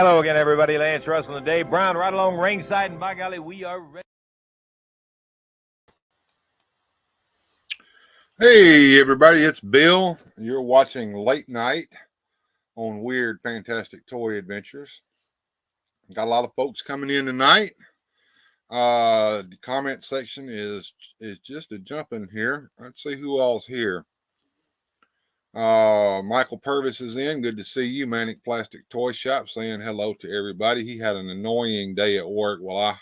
Hello again, everybody. Lance Russell and Dave Brown right along ringside, and by golly, we are ready. Hey, everybody, it's Bill. You're watching Late Night on Weird Fantastic Toy Adventures. Got a lot of folks coming in tonight. The comment section is just a jumping here. Let's see who all's here. Michael Purvis is in. Good to see you. Manic Plastic Toy Shop saying hello to everybody. He had an annoying day at work. Well, I'm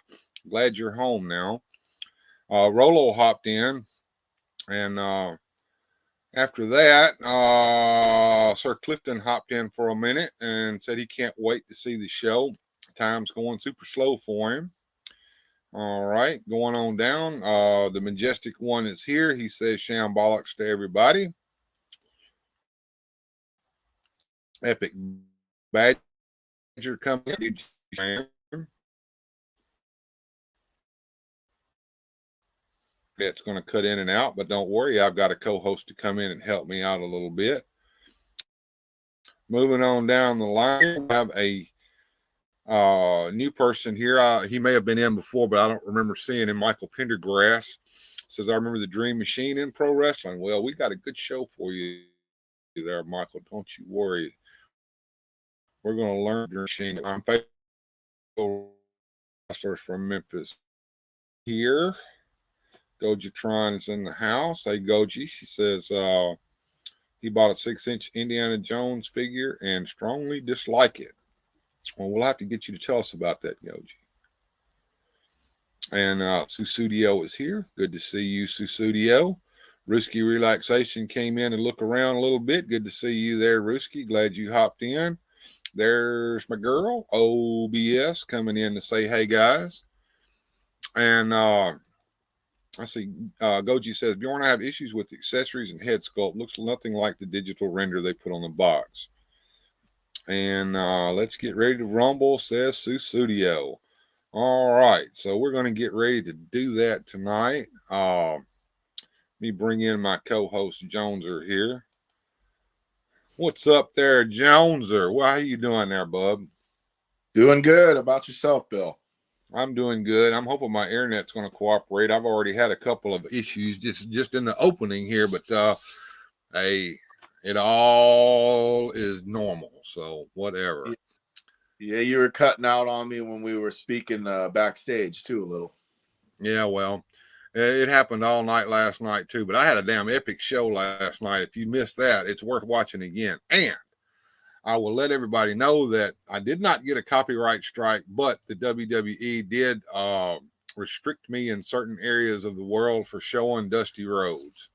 glad you're home now. Rolo hopped in, and after that, Sir Clifton hopped in for a minute and said he can't wait to see the show. Time's going super slow for him. All right, going on down. The Majestic One is here. He says shambolics to everybody. Epic Badger coming in. It's going to cut in and out, but don't worry. I've got a co-host to come in and help me out a little bit. Moving on down the line, we have a new person here. He may have been in before, but I don't remember seeing him. Michael Pendergrass says, I remember the Dream Machine in pro wrestling. Well, we got a good show for you there, Michael. Don't you worry. We're going to learn Dream Machine. I'm faithful wrestlers from Memphis here. Gojitron's in the house. Hey, Goji. She says he bought a 6-inch Indiana Jones figure and strongly dislike it. Well, we'll have to get you to tell us about that, Goji. And Susudio is here. Good to see you, Susudio. Ruski Relaxation came in and looked around a little bit. Good to see you there, Ruski. Glad you hopped in. There's my girl, OBS, coming in to say, hey, guys. And I see Goji says, Bjorn, I have issues with the accessories and head sculpt. Looks nothing like the digital render they put on the box. And let's get ready to rumble, says Susudio. All right, so we're going to get ready to do that tonight. Let me bring in my co-host, Joneser, here. What's up there, Joneser? Well, how you doing there, bub? Doing good. About yourself, Bill? I'm doing good. I'm hoping my internet's going to cooperate. I've already had a couple of issues just in the opening here, but hey, it all is normal, so whatever. Yeah, you were cutting out on me when we were speaking backstage, too, a little. Yeah, well, it happened all night last night, too, but I had a damn epic show last night. If you missed that, it's worth watching again. And I will let everybody know that I did not get a copyright strike, but the WWE did restrict me in certain areas of the world for showing Dusty Rhodes.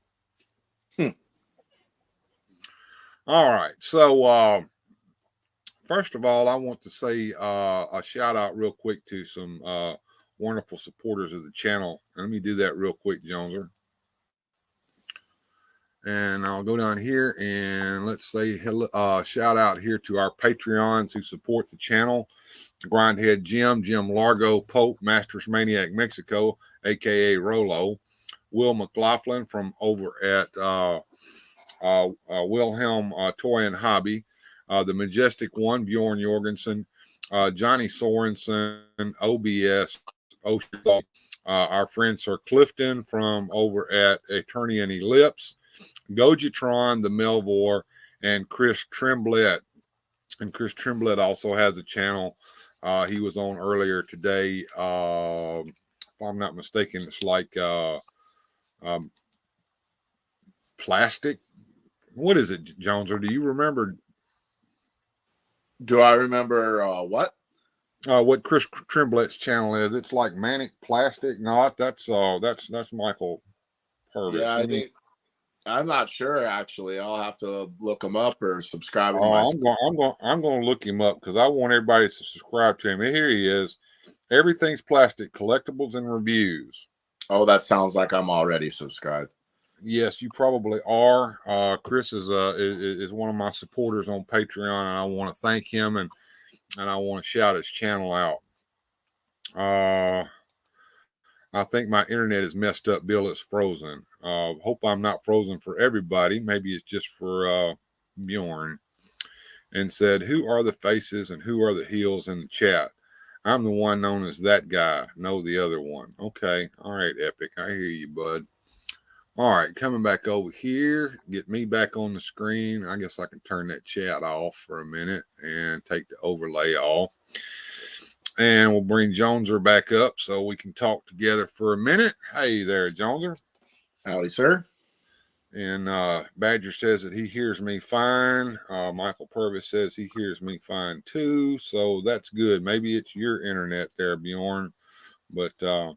All right, so first of all, I want to say a shout out real quick to some wonderful supporters of the channel. Let me do that real quick, Joneser. And I'll go down here and let's say hello, shout out here to our Patreons who support the channel. Grindhead Jim, Jim Largo, Pope, Masters Maniac Mexico, a.k.a. Rolo. Will McLaughlin from over at Wilhelm Toy and Hobby. The Majestic One, Bjorn Jorgensen, Johnny Sorensen, OBS, our friend Sir Clifton from over at Attorney and Ellipse, Gojitron, the Melvor, and Chris Tremblett. And Chris Tremblett also has a channel. He was on earlier today. If I'm not mistaken, it's like plastic. What is it, Jones? Or do you remember? Do I remember what? What Chris Tremblett's channel is? It's like Manic Plastic. No, that's Michael Purvis. Yeah, I'm not sure actually. I'll have to look him up or subscribe. I'm going to look him up because I want everybody to subscribe to him. And here he is. Everything's Plastic, collectibles and reviews. Oh, that sounds like I'm already subscribed. Yes, you probably are. Chris is one of my supporters on Patreon, and I want to thank him and I want to shout his channel out. I think my internet is messed up. Bill, it's frozen. Hope I'm not frozen for everybody. Maybe it's just for Bjorn. and said, "Who are the faces and who are the heels in the chat? I'm the one known as that guy. Know the other one." Okay. All right, Epic. I hear you, bud. All right, coming back over here, get me back on the screen. I guess I can turn that chat off for a minute and take the overlay off. And we'll bring Joneser back up so we can talk together for a minute. Hey there, Joneser. Howdy, sir. And Badger says that he hears me fine. Michael Purvis says he hears me fine too. So that's good. Maybe it's your internet there, Bjorn. But I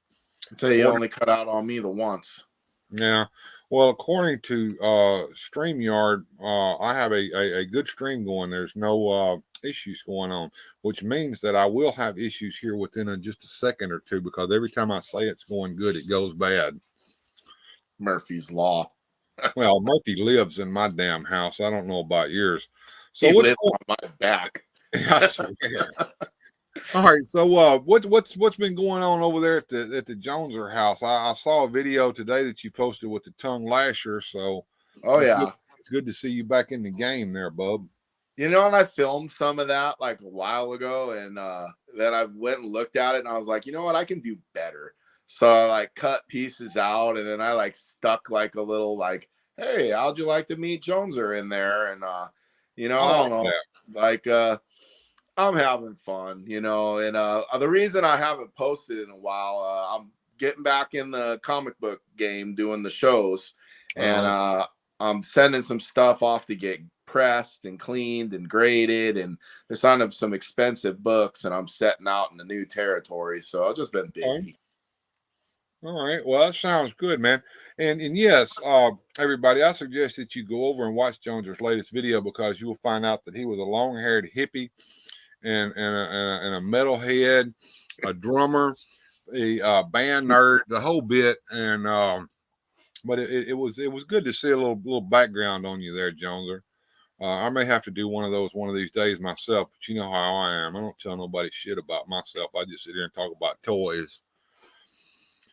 tell you, only cut out on me the once. Yeah. Well, according to StreamYard, I have a good stream going. There's no issues going on, which means that I will have issues here within just a second or two, because every time I say it's going good, it goes bad. Murphy's Law. Well, Murphy lives in my damn house. I don't know about yours. So He what's lives on my back. I swear. All right, so what's been going on over there at the Joneser house? I saw a video today that you posted with the tongue lasher. So it's good to see you back in the game there, bub. You know, and I filmed some of that like a while ago, and then I went and looked at it, and I was like, you know what, I can do better. So I like cut pieces out, and then I like stuck like a little like, hey, how'd you like to meet Joneser in there? And you know, I don't know, like I'm having fun, you know, and the reason I haven't posted in a while, I'm getting back in the comic book game doing the shows, and I'm sending some stuff off to get pressed and cleaned and graded, and they're signing some expensive books, and I'm setting out in the new territory. So I've just been busy. All right. Well, that sounds good, man. And yes, everybody, I suggest that you go over and watch Joneser's latest video, because you will find out that he was a long-haired hippie and a metalhead, a drummer, a band nerd, the whole bit. And but it was good to see a little background on you there, Joneser. I may have to do one of these days myself, but you know how I am. I don't tell nobody shit about myself. I just sit here and talk about toys.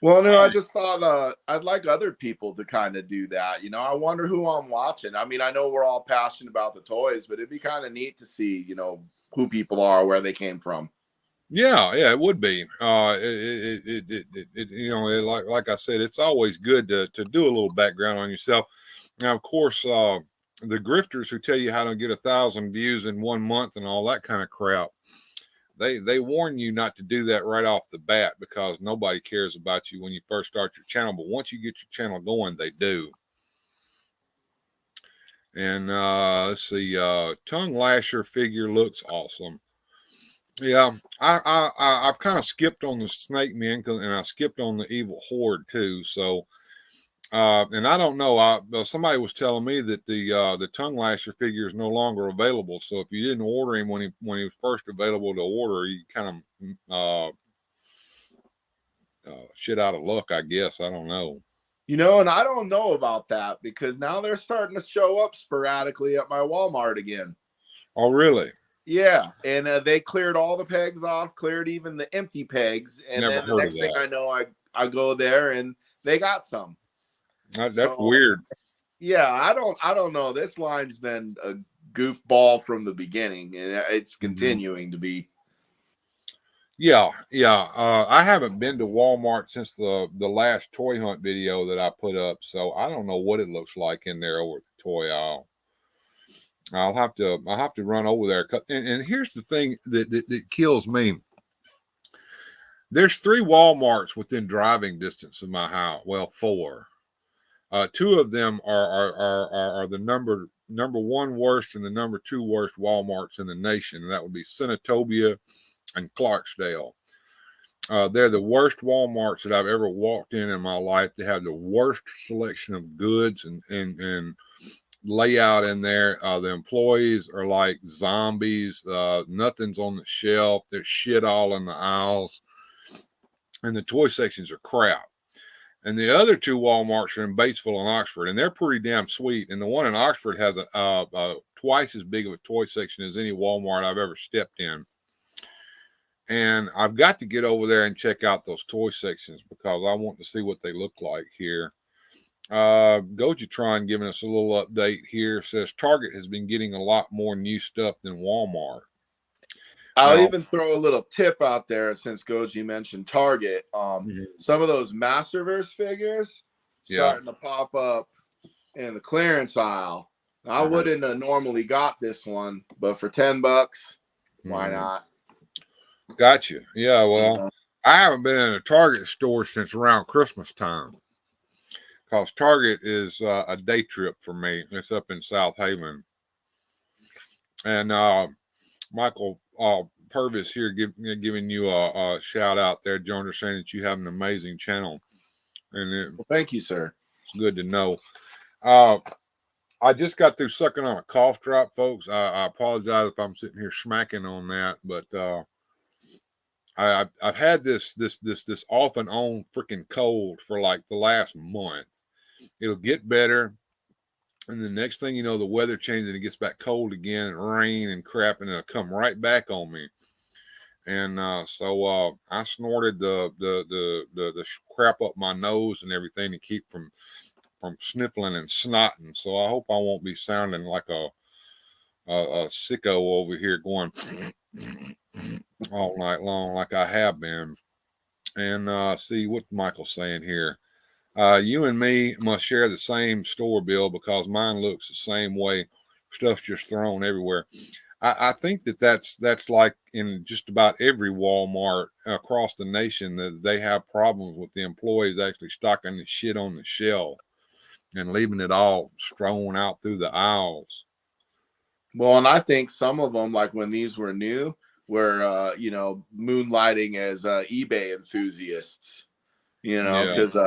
Well, no, I just thought I'd like other people to kind of do that. You know, I wonder who I'm watching. I mean, I know we're all passionate about the toys, but it'd be kind of neat to see, you know, who people are, where they came from. Yeah, it would be. You know, like I said, it's always good to do a little background on yourself. Now, of course, the grifters who tell you how to get 1,000 views in 1 month and all that kind of crap, they warn you not to do that right off the bat, because nobody cares about you when you first start your channel. But once you get your channel going, they do. And let's see, tongue lasher figure looks awesome. Yeah, I've kind of skipped on the Snake Men, and I skipped on the Evil Horde too. So, and I don't know. Somebody was telling me that the tongue lasher figure is no longer available. So if you didn't order him when he was first available to order, you kind of shit out of luck, I guess. I don't know. You know, and I don't know about that, because now they're starting to show up sporadically at my Walmart again. Oh, really? Yeah, and they cleared all the pegs off, cleared even the empty pegs, and then the next thing I know, I go there and they got some. That's weird. Yeah, I don't know. This line's been a goofball from the beginning, and it's continuing to be. Yeah. I haven't been to Walmart since the last toy hunt video that I put up, so I don't know what it looks like in there over at the toy aisle. I'll have to run over there. And here's the thing that kills me. There's 3 Walmarts within driving distance of my house. Well, 4. 2 of them are the number 1 worst and the number 2 worst Walmarts in the nation, and that would be Senatobia and Clarksdale. They're the worst Walmarts that I've ever walked in my life. They have the worst selection of goods and layout in there. The employees are like zombies. Nothing's on the shelf. There's shit all in the aisles, and the toy sections are crap. And the other 2 Walmarts are in Batesville and Oxford, and they're pretty damn sweet. And the one in Oxford has a twice as big of a toy section as any Walmart I've ever stepped in. And I've got to get over there and check out those toy sections, because I want to see what they look like here. Gojitron giving us a little update here, says Target has been getting a lot more new stuff than Walmart. I'll Now, even throw a little tip out there since Goji mentioned Target. Some of those Masterverse figures starting to pop up in the clearance aisle. Now, I wouldn't have normally got this one, but for $10, why not? Gotcha. Yeah, well, I haven't been in a Target store since around Christmas time, because Target is a day trip for me. It's up in South Haven. And Michael Purvis here giving you a shout out there, Jones, saying that you have an amazing channel. And well, thank you, sir. It's good to know. I just got through sucking on a cough drop, folks. I apologize if I'm sitting here smacking on that, but I've had this off and on freaking cold for like the last month. It'll get better, and the next thing you know, the weather changes and it gets back cold again, and rain and crap, and it'll come right back on me. And so I snorted the crap up my nose and everything to keep from sniffling and snotting. So I hope I won't be sounding like a sicko over here going all night long like I have been. And see what Michael's saying here. You and me must share the same store bill because mine looks the same way. Stuff's just thrown everywhere. I think that's like in just about every Walmart across the nation, that they have problems with the employees actually stocking the shit on the shelf and leaving it all strewn out through the aisles. Well, and I think some of them, like when these were new, were moonlighting as eBay enthusiasts. Because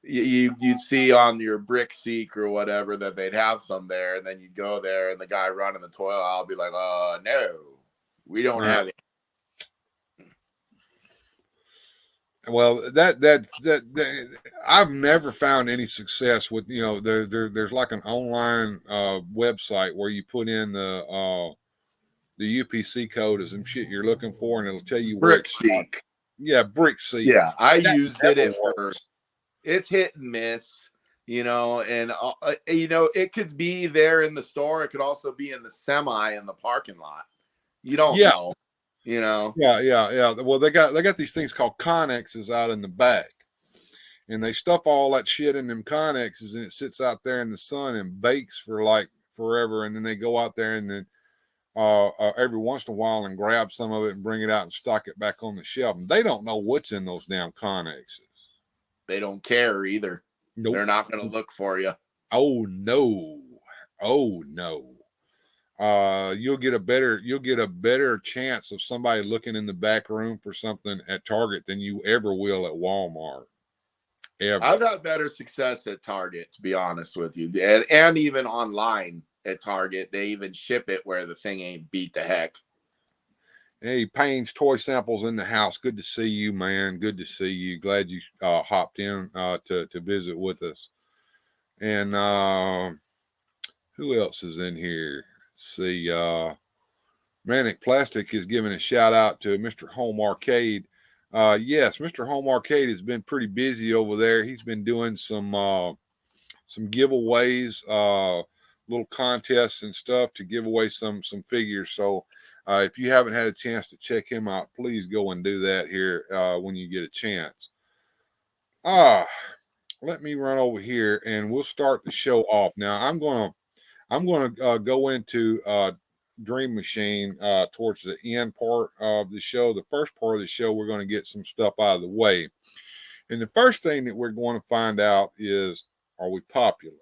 you'd see on your Brick Seek or whatever that they'd have some there, and then you'd go there, and the guy running the toilet aisle be like, no, we don't have it." Well, that I've never found any success with, there's like an online website where you put in the UPC code of some shit you're looking for, and it'll tell you where Brick it's Seek. Yeah, Brick Seek. Yeah, I That used it at first. It's hit and miss, and it could be there in the store. It could also be in the semi in the parking lot. You don't know. Yeah. Well, they got these things called Connexes out in the back, and they stuff all that shit in them Connexes, and it sits out there in the sun and bakes for like forever, and then they go out there and then every once in a while and grab some of it and bring it out and stock it back on the shelf. And they don't know what's in those damn Connexes. They don't care either. Nope. They're not going to look for you. Oh no. You'll get a better chance of somebody looking in the back room for something at Target than you ever will at Walmart. Ever. I've had better success at Target, to be honest with you, and even online at Target. They even ship it where the thing ain't beat to heck. Hey, Payne's Toy Samples in the house. Good to see you, man. Good to see you. Glad you hopped in to visit with us. And who else is in here? Let's see. Manic Plastic is giving a shout out to Mr. Home Arcade. Yes, Mr. Home Arcade has been pretty busy over there. He's been doing some giveaways, little contests and stuff to give away some figures. So if you haven't had a chance to check him out, please go and do that here when you get a chance. Let me run over here and we'll start the show off. Now I'm gonna go into Dream Machine towards the end part of the show. The first part of the show, we're going to get some stuff out of the way. And the first thing that we're going to find out is, are we popular?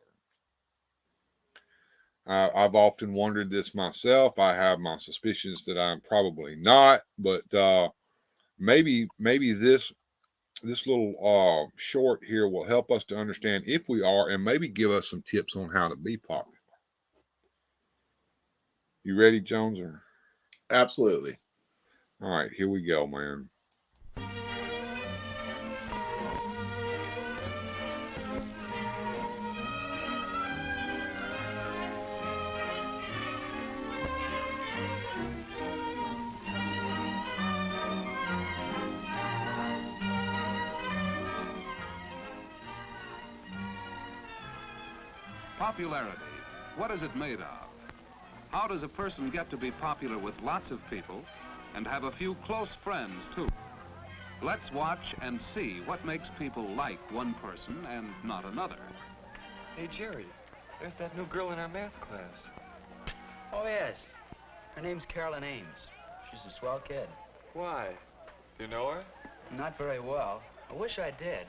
I've often wondered this myself. I have my suspicions that I'm probably not, but maybe this little short here will help us to understand if we are, and maybe give us some tips on how to be popular. You ready, Jones? Absolutely. All right, here we go, man. Popularity. What is it made of? How does a person get to be popular with lots of people and have a few close friends, too? Let's watch and see what makes people like one person and not another. Hey, Jerry, there's that new girl in our math class. Oh, yes. Her name's Carolyn Ames. She's a swell kid. Why? You know her? Not very well. I wish I did.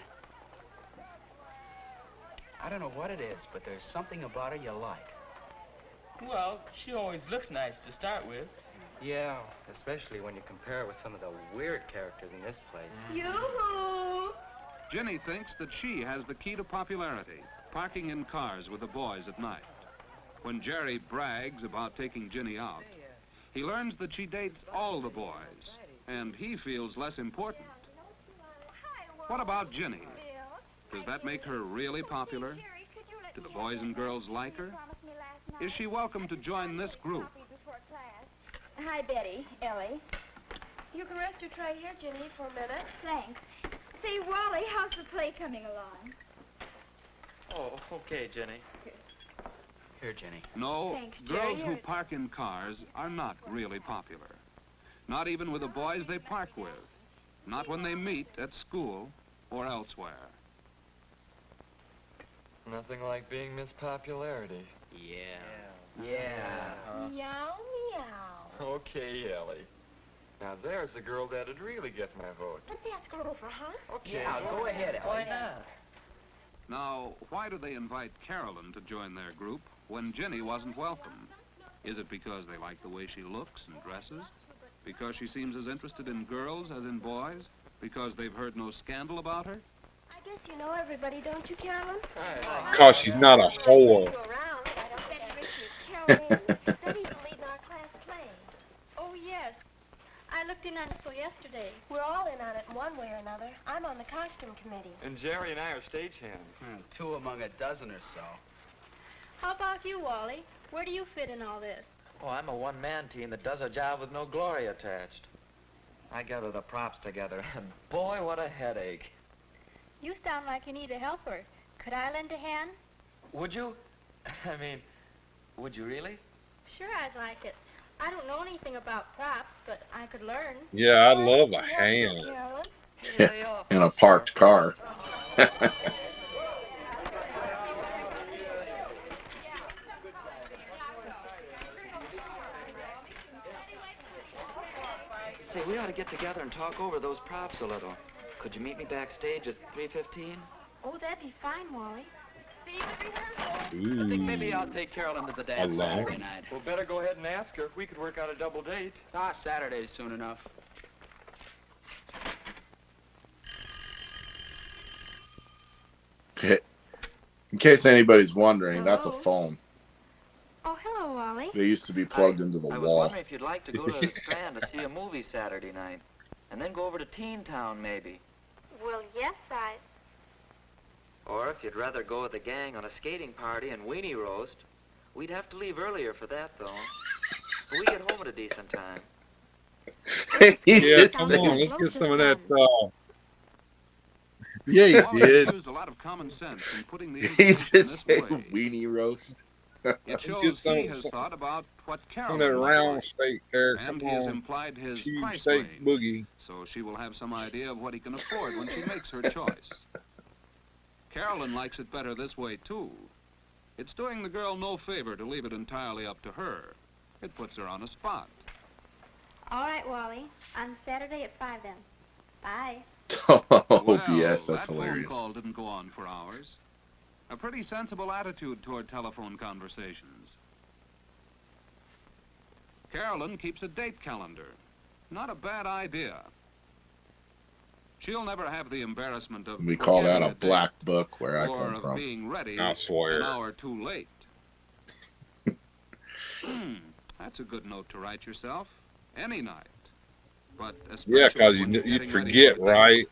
I don't know what it is, but there's something about her you like. Well, she always looks nice to start with. Yeah, especially when you compare her with some of the weird characters in this place. Yoo-hoo! Ginny thinks that she has the key to popularity, parking in cars with the boys at night. When Jerry brags about taking Ginny out, he learns that she dates all the boys, and he feels less important. What about Ginny? Does that make her really popular? Do the boys and girls like her? Is she welcome to join this group? Hi, Betty, Ellie. You can rest your tray here, Ginny, for a minute. Thanks. Say, Wally, how's the play coming along? Oh, okay, Jenny. Here, Jenny. No, Thanks, girls Jerry. who park in cars are not really popular. Not even with the boys they park with. Not when they meet at school or elsewhere. Nothing like being Miss Popularity. Yeah. Yeah. Meow, meow. Okay, Ellie. Now there's the girl that'd really get my vote. Let's ask her over, huh? Okay. Yeah, go ahead, Ellie. Why not? Now, why do they invite Carolyn to join their group when Ginny wasn't welcome? Is it because they like the way she looks and dresses? Because she seems as interested in girls as in boys? Because they've heard no scandal about her? I guess you know everybody, don't you, Carolyn? Hi. Because she's not a whore. You around, I don't Betty Richards. Carolyn Ames. Betty's the lead in our class play. Oh, yes. I looked in on it so yesterday. We're all in on it in one way or another. I'm on the costume committee. And Jerry and I are stagehands. Two among a dozen or so. How about you, Wally? Where do you fit in all this? Oh, I'm a one-man team that does a job with no glory attached. I gather the props together, and boy, what a headache. You sound like you need a helper. Could I lend a hand? Would you? I mean, would you really? Sure, I'd like it. I don't know anything about props, but I could learn. Yeah, I'd love a hand. Carolyn? In a parked car. Say, we ought to get together and talk over those props a little. Could you meet me backstage at 3:15? Oh, that'd be fine, Wally. See you at rehearsal. Ooh. I think maybe I'll take Carolyn to the dance Alone? Saturday night. Well, better go ahead and ask her if we could work out a double date. Saturday's soon enough. In case anybody's wondering, that's a Hello? phone. Oh, hello, Wally. They used to be plugged into the I was wall. wondering if you'd like to go to the Strand to see a movie Saturday night. And then go over to Teen Town, maybe. Well, yes, Or if you'd rather go with the gang on a skating party and weenie roast. We'd have to leave earlier for that, though. But we get home at a decent time. He Yeah, just come said- on, let's get some of that. Yeah, he Wally did. used a lot of common sense in putting the He information just this said way. weenie roast. It Get shows some- he has thought about what Some of Carolyn that might round like. steak there. And Come he has on. implied his Cheese price steak range, boogie. so she will have some idea of what he can afford when she makes her choice. Carolyn likes it better this way, too. It's doing the girl no favor to leave it entirely up to her. It puts her on a spot. All right, Wally. On Saturday at 5 then. Bye. Oh, Well, yes, that that's phone hilarious. call didn't go on for hours. A pretty sensible attitude toward telephone conversations. Carolyn keeps a date calendar. Not a bad idea. She'll never have the embarrassment of We call that forgetting a date black book where I or come of from. being ready I swear. an hour too late. That's a good note to write yourself. Any night. But especially Yeah, because when you're you'd getting ready forget, for a date. right?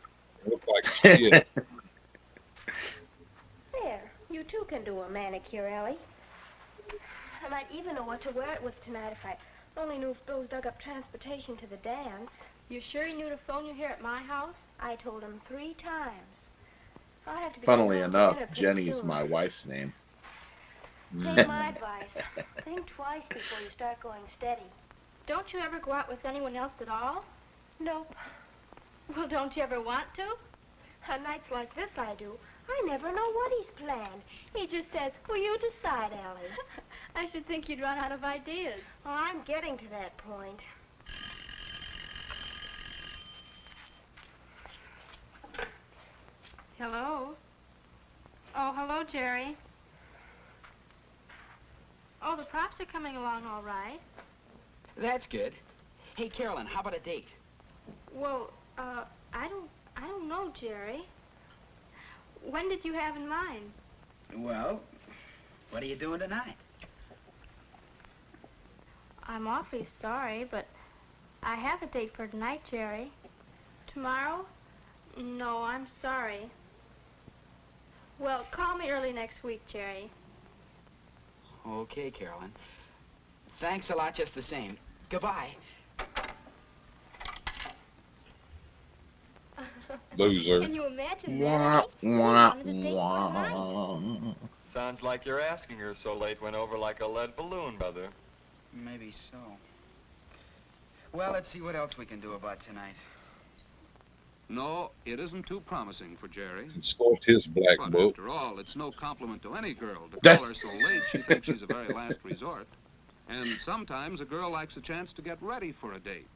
Look like shit. There. You too can do a manicure, Ellie. I might even know what to wear it with tonight if I only knew if Bill's dug up transportation to the dance. You sure he knew to phone you here at my house? I told him 3 times. I'll have to be Funnily going home for enough, dinner pretty Jenny's soon. my wife's name. Take my advice. Think twice before you start going steady. Don't you ever go out with anyone else at all? Nope. Well, don't you ever want to? On nights like this, I do. I never know what he's planned. He just says, "Will you decide, Ellie?" I should think you'd run out of ideas. Oh, I'm getting to that point. Hello? Oh, hello, Jerry. Oh, the props are coming along all right. That's good. Hey, Carolyn, how about a date? Well, I don't know, Jerry. When did you have in mind? Well, what are you doing tonight? I'm awfully sorry, but I have a date for tonight, Jerry. Tomorrow? No, I'm sorry. Well, call me early next week, Jerry. Okay, Carolyn. Thanks a lot just the same. Goodbye. Loser. Can you imagine Wah, that? He wah, wanted a date for tonight. wah. Sounds like your asking her so late went over like a lead balloon, Mother. Maybe so. Well, let's see what else we can do about tonight. No, it isn't too promising for Jerry. Consult his black But book. after all, it's no compliment to any girl to call her so late she thinks she's a very last resort. And sometimes a girl likes a chance to get ready for a date.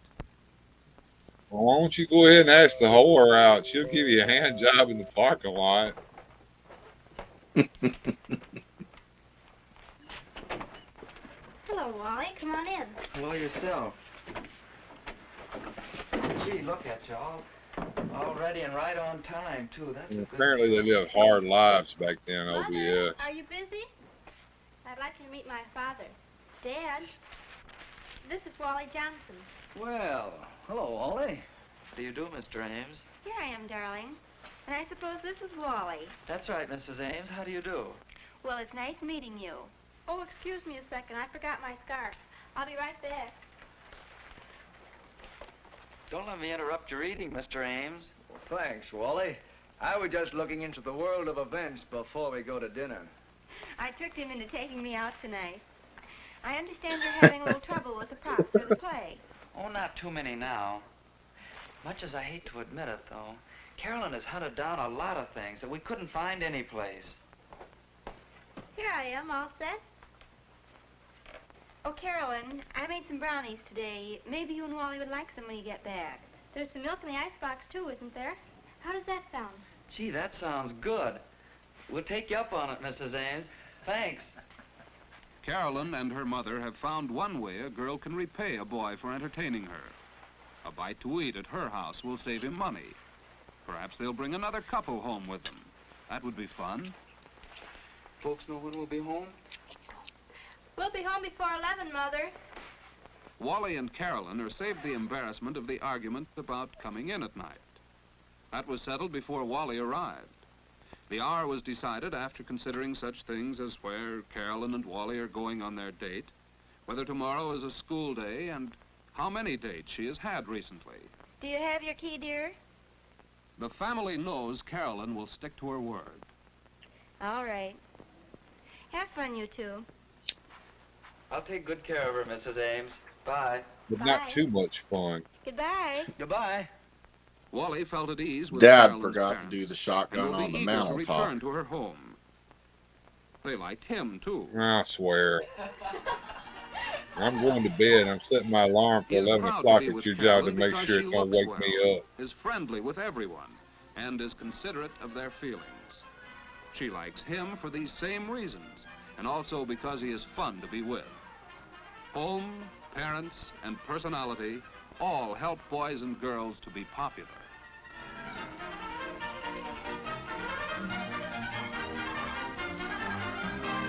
Well, why don't you go ahead and ask the whore out? She'll give you a hand job in the parking lot. Hello, Wally. Come on in. Hello yourself. Gee, look at you all ready and right on time, too. That's And a good apparently they sign. lived hard lives back then, Mother, OBS. are you busy? I'd like you to meet my father. Dad, this is Wally Johnson. Well, hello, Ollie. How do you do, Mr. Ames? Here I am, darling. And I suppose this is Wally. That's right, Mrs. Ames. How do you do? Well, it's nice meeting you. Oh, excuse me a second. I forgot my scarf. I'll be right back. Don't let me interrupt your eating, Mr. Ames. Thanks, Wally. I was just looking into the world of events before we go to dinner. I tricked him into taking me out tonight. I understand you're having a little trouble with the props for the play. Oh, not too many now. Much as I hate to admit it, though, Carolyn has hunted down a lot of things that we couldn't find anyplace. Here I am, all set. Oh, Carolyn, I made some brownies today. Maybe you and Wally would like some when you get back. There's some milk in the icebox, too, isn't there? How does that sound? Gee, that sounds good. We'll take you up on it, Mrs. Ames. Thanks. Carolyn and her mother have found one way a girl can repay a boy for entertaining her. A bite to eat at her house will save him money. Perhaps they'll bring another couple home with them. That would be fun. Folks know when we'll be home? We'll be home before 11, Mother. Wally and Carolyn are saved the embarrassment of the argument about coming in at night. That was settled before Wally arrived. The hour was decided after considering such things as where Carolyn and Wally are going on their date, whether tomorrow is a school day, and how many dates she has had recently. Do you have your key, dear? The family knows Carolyn will stick to her word. All right. Have fun, you two. I'll take good care of her, Mrs. Ames. Bye. But Bye. not too much fun. Goodbye. Goodbye. Wally felt at ease with Dad Carolyn's forgot to parents, do the and shotgun will be on the eager mantle to return top. to her home. They liked him, too. I swear. I'm going to bed. I'm setting my alarm for He is 11 proud o'clock. be It's with your job to Carolyn make because sure she it don't looks wake well, me up. is friendly with everyone, and is considerate of their feelings. She likes him for these same reasons, and also because he is fun to be with. Home, parents, and personality all help boys and girls to be popular.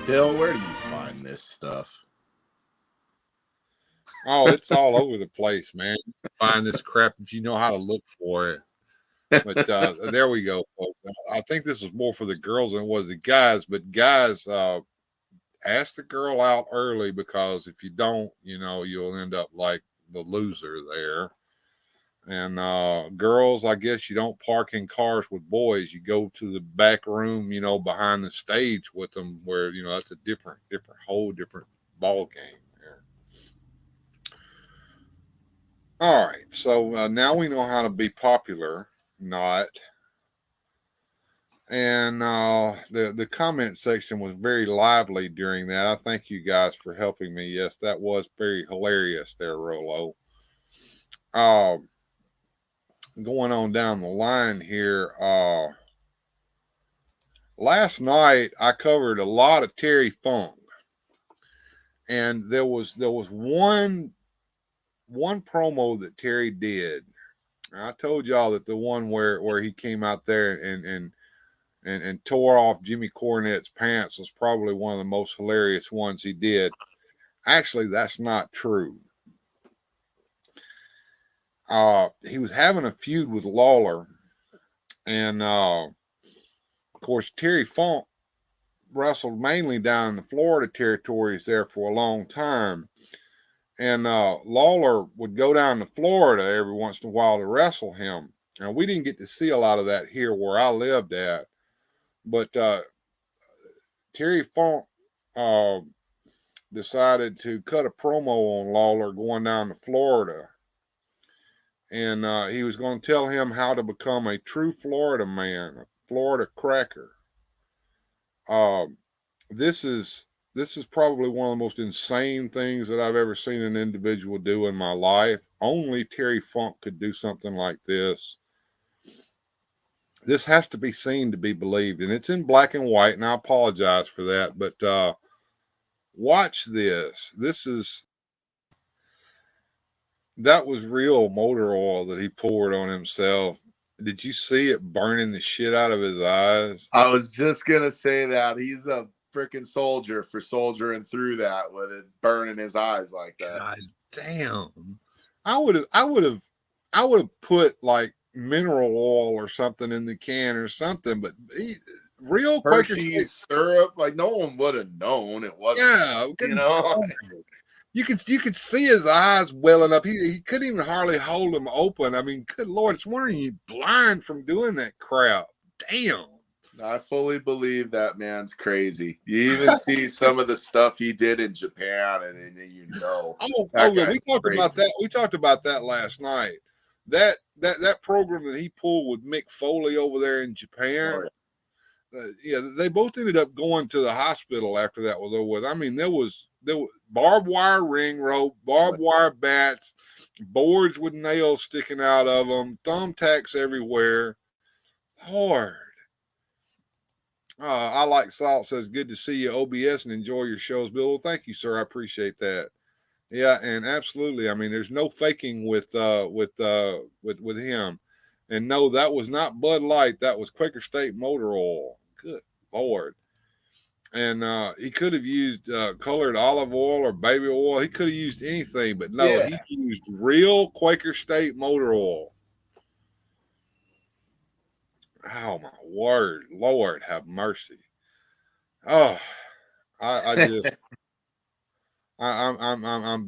Bill, where do you find this stuff? Oh, it's all over the place, man. Find this crap if you know how to look for it. But there we go, folks. I think this is more for the girls than it was the guys. But guys, ask the girl out early, because if you don't, you know, you'll end up like the loser there. And girls, I guess you don't park in cars with boys. You go to the back room, you know, behind the stage with them, where, you know, that's a whole different ball game there. All right, so now we know how to be popular, not. And the comment section was very lively during that. I thank you guys for helping me. Yes, that was very hilarious there, Rolo. Going on down the line here. Last night I covered a lot of Terry Funk, and there was one promo that Terry did. I told y'all that the one where he came out there and tore off Jimmy Cornette's pants was probably one of the most hilarious ones he did. Actually, that's not true. He was having a feud with Lawler, and of course Terry Funk wrestled mainly down in the Florida territories there for a long time. And Lawler would go down to Florida every once in a while to wrestle him. Now, we didn't get to see a lot of that here where I lived at. But Terry Funk decided to cut a promo on Lawler going down to Florida. And he was going to tell him how to become a true Florida man, a Florida cracker. This is probably one of the most insane things that I've ever seen an individual do in my life. Only Terry Funk could do something like this. This has to be seen to be believed, and it's in black and white, and I apologize for that, but watch this. That was real motor oil that he poured on himself. Did you see it burning the shit out of his eyes? I was just going to say that. He's a freaking soldier for soldiering through that with it burning his eyes like that. God damn. I would have put like mineral oil or something in the can or something, but real Quaker Hershey's syrup, like no one would have known it wasn't. Yeah, you know. You could see his eyes welling up. He couldn't even hardly hold them open. I mean, good Lord, it's wondering you blind from doing that crap. Damn. I fully believe that man's crazy. You even see some of the stuff he did in Japan, and you know. Yeah, we talked about that. We talked about that last night. That program that he pulled with Mick Foley over there in Japan. Yeah, they both ended up going to the hospital after that was over with. I mean, there was barbed wire ring rope, barbed wire bats, boards with nails sticking out of them, thumbtacks everywhere. Lord. I like Salt says, good to see you, OBS, and enjoy your shows, Bill. Well, thank you, sir. I appreciate that. Yeah, and absolutely. I mean, there's no faking with him. And no, that was not Bud Light. That was Quaker State motor oil. Good Lord. And he could have used colored olive oil or baby oil. He could have used anything, but no, he used real Quaker State motor oil. Oh my word, Lord have mercy. Oh, I'm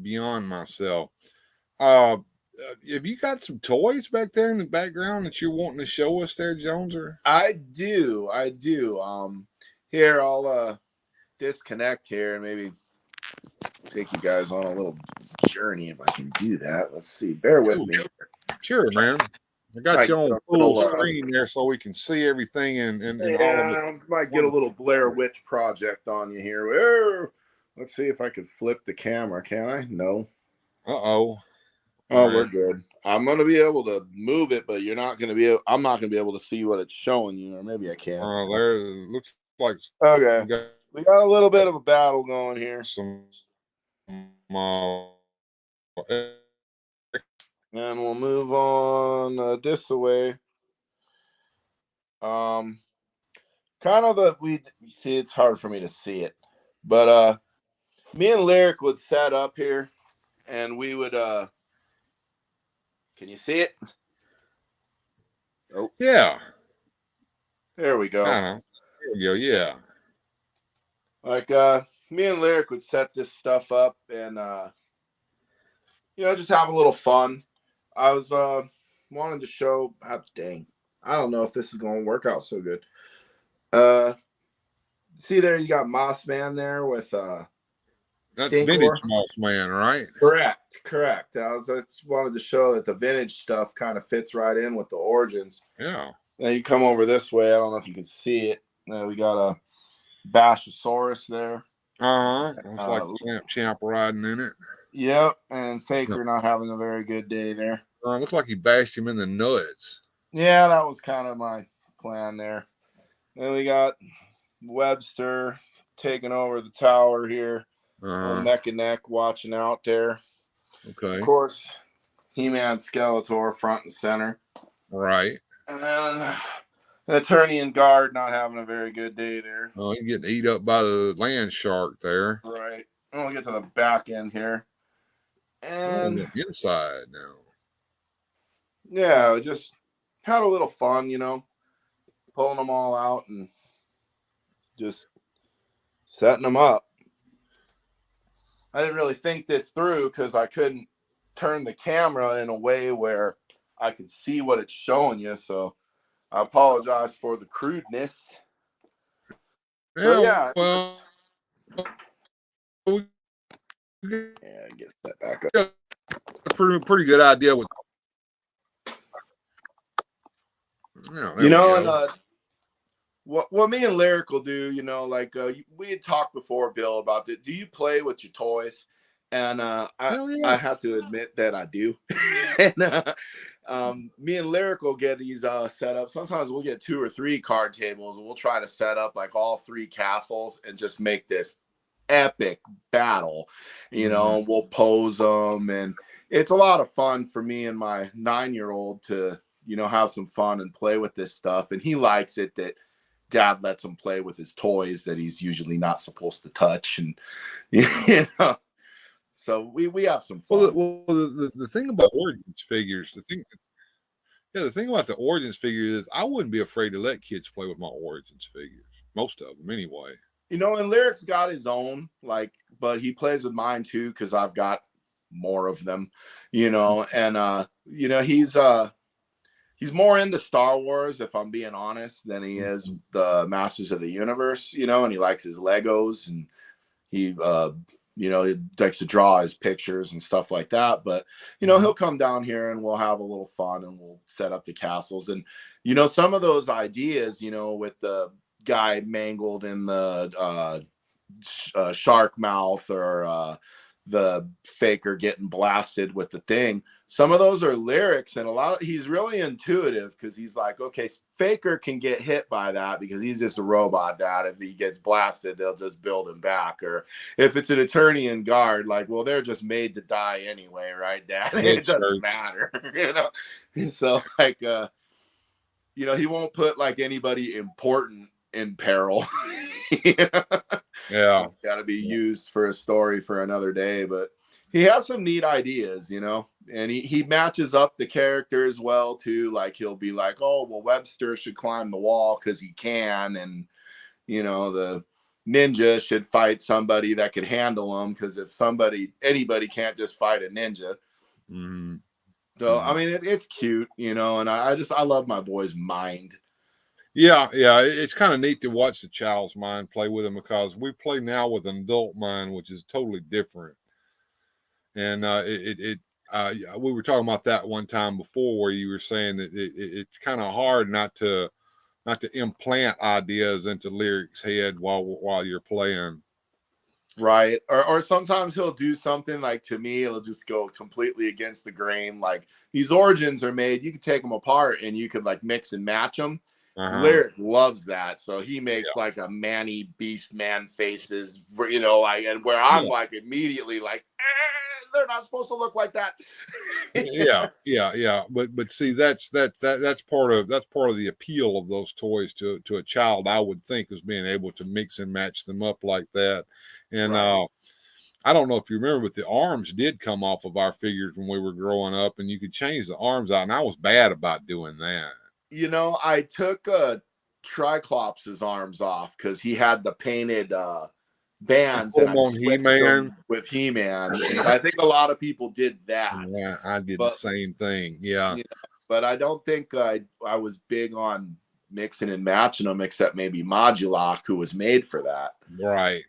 beyond myself. Have you got some toys back there in the background that you're wanting to show us there, Joneser? I do. Here I'll disconnect here and maybe take you guys on a little journey if I can do that. Let's see. Bear with me. Sure, man. I got you on full screen there so we can see everything and might get a little Blair Witch Project on you here. Let's see if I could flip the camera. Can I? No. Uh-oh. Oh, we're good. I'm going to be able to move it, but you're not going to be able, I'm not going to be able to see what it's showing you, or maybe I can. There it looks like. Okay. We got a little bit of a battle going here. And we'll move on this way. Kind of we see, it's hard for me to see it, but me and Lyric would set up here, and we would can you see it? Oh yeah, there we go. There we go. Yeah, like me and Lyric would set this stuff up, and just have a little fun. I was wanted to show. Dang, I don't know if this is going to work out so good. See there, you got Moss Man there with That's Stinkor. vintage Moss Man, right? Correct. I just wanted to show that the vintage stuff kind of fits right in with the origins. Yeah. Now you come over this way. I don't know if you can see it. Now we got a Bashosaurus there. Looks like Champ riding in it. Yep, and Faker not having a very good day there. Looks like he bashed him in the nuts. Yeah, that was kind of my plan there. Then we got Webster taking over the tower here. Neck and neck watching out there. Okay. Of course, He-Man Skeletor front and center. Right. And then an attorney and guard not having a very good day there. Oh, he's getting eat up by the land shark there. Right. And we'll get to the back end here. And the inside now. Yeah, just had a little fun, pulling them all out and just setting them up. I didn't really think this through because I couldn't turn the camera in a way where I could see what it's showing you. So I apologize for the crudeness. Yeah, well, get that back up. A pretty good idea with, and what me and Lyric will do, we had talked before, Bill, about it. Do you play with your toys? And I have to admit that I do. And me and Lyric will get these set up. Sometimes we'll get 2 or 3 card tables, and we'll try to set up like all 3 castles and just make this epic battle. And we'll pose them, and it's a lot of fun for me and my 9-year-old to have some fun and play with this stuff. And he likes it that Dad lets him play with his toys that he's usually not supposed to touch. And so we have some fun. Well, the thing about Origins figures, the thing about the Origins figures is I wouldn't be afraid to let kids play with my Origins figures. Most of them, anyway. And Lyric's got his own, but he plays with mine too because I've got more of them, and he's more into Star Wars, if I'm being honest, than he is the Masters of the Universe, and he likes his Legos, and he he likes to draw his pictures and stuff like that. But, he'll come down here and we'll have a little fun and we'll set up the castles. And, some of those ideas, with the guy mangled in the shark mouth or the Faker getting blasted with the thing, some of those are Lyrics, and he's really intuitive because he's like, okay, Faker can get hit by that because he's just a robot, Dad. If he gets blasted, they'll just build him back. Or if it's an attorney and guard, well, they're just made to die anyway, right, Dad? It doesn't matter, So he won't put anybody important in peril. Yeah, it's got to be used for a story for another day. But he has some neat ideas, and he matches up the characters well too. He'll be like, oh, well, Webster should climb the wall because he can, and the ninja should fight somebody that could handle him because if anybody can't just fight a ninja. So I mean, it's cute, and I love my boy's mind. Yeah, it's kind of neat to watch the child's mind play with him because we play now with an adult mind, which is totally different. And we were talking about that one time before, where you were saying that it's kind of hard not to implant ideas into Lyric's head while you're playing. Right. Or sometimes he'll do something to me, it'll just go completely against the grain. These origins are made, you could take them apart and you could mix and match them. Lyric loves that, so he makes a Manny Beast Man faces, and where I'm immediately they're not supposed to look like that. But see, that's part of the appeal of those toys to a child, I would think, is being able to mix and match them up like that. And I don't know if you remember, but the arms did come off of our figures when we were growing up, and you could change the arms out, and I was bad about doing that. I took Triclops' arms off because he had the painted bands on He-Man with He-Man. I think a lot of people did that. Yeah, I did the same thing. Yeah. but I don't think I was big on mixing and matching them, except maybe Modulok, who was made for that. Right.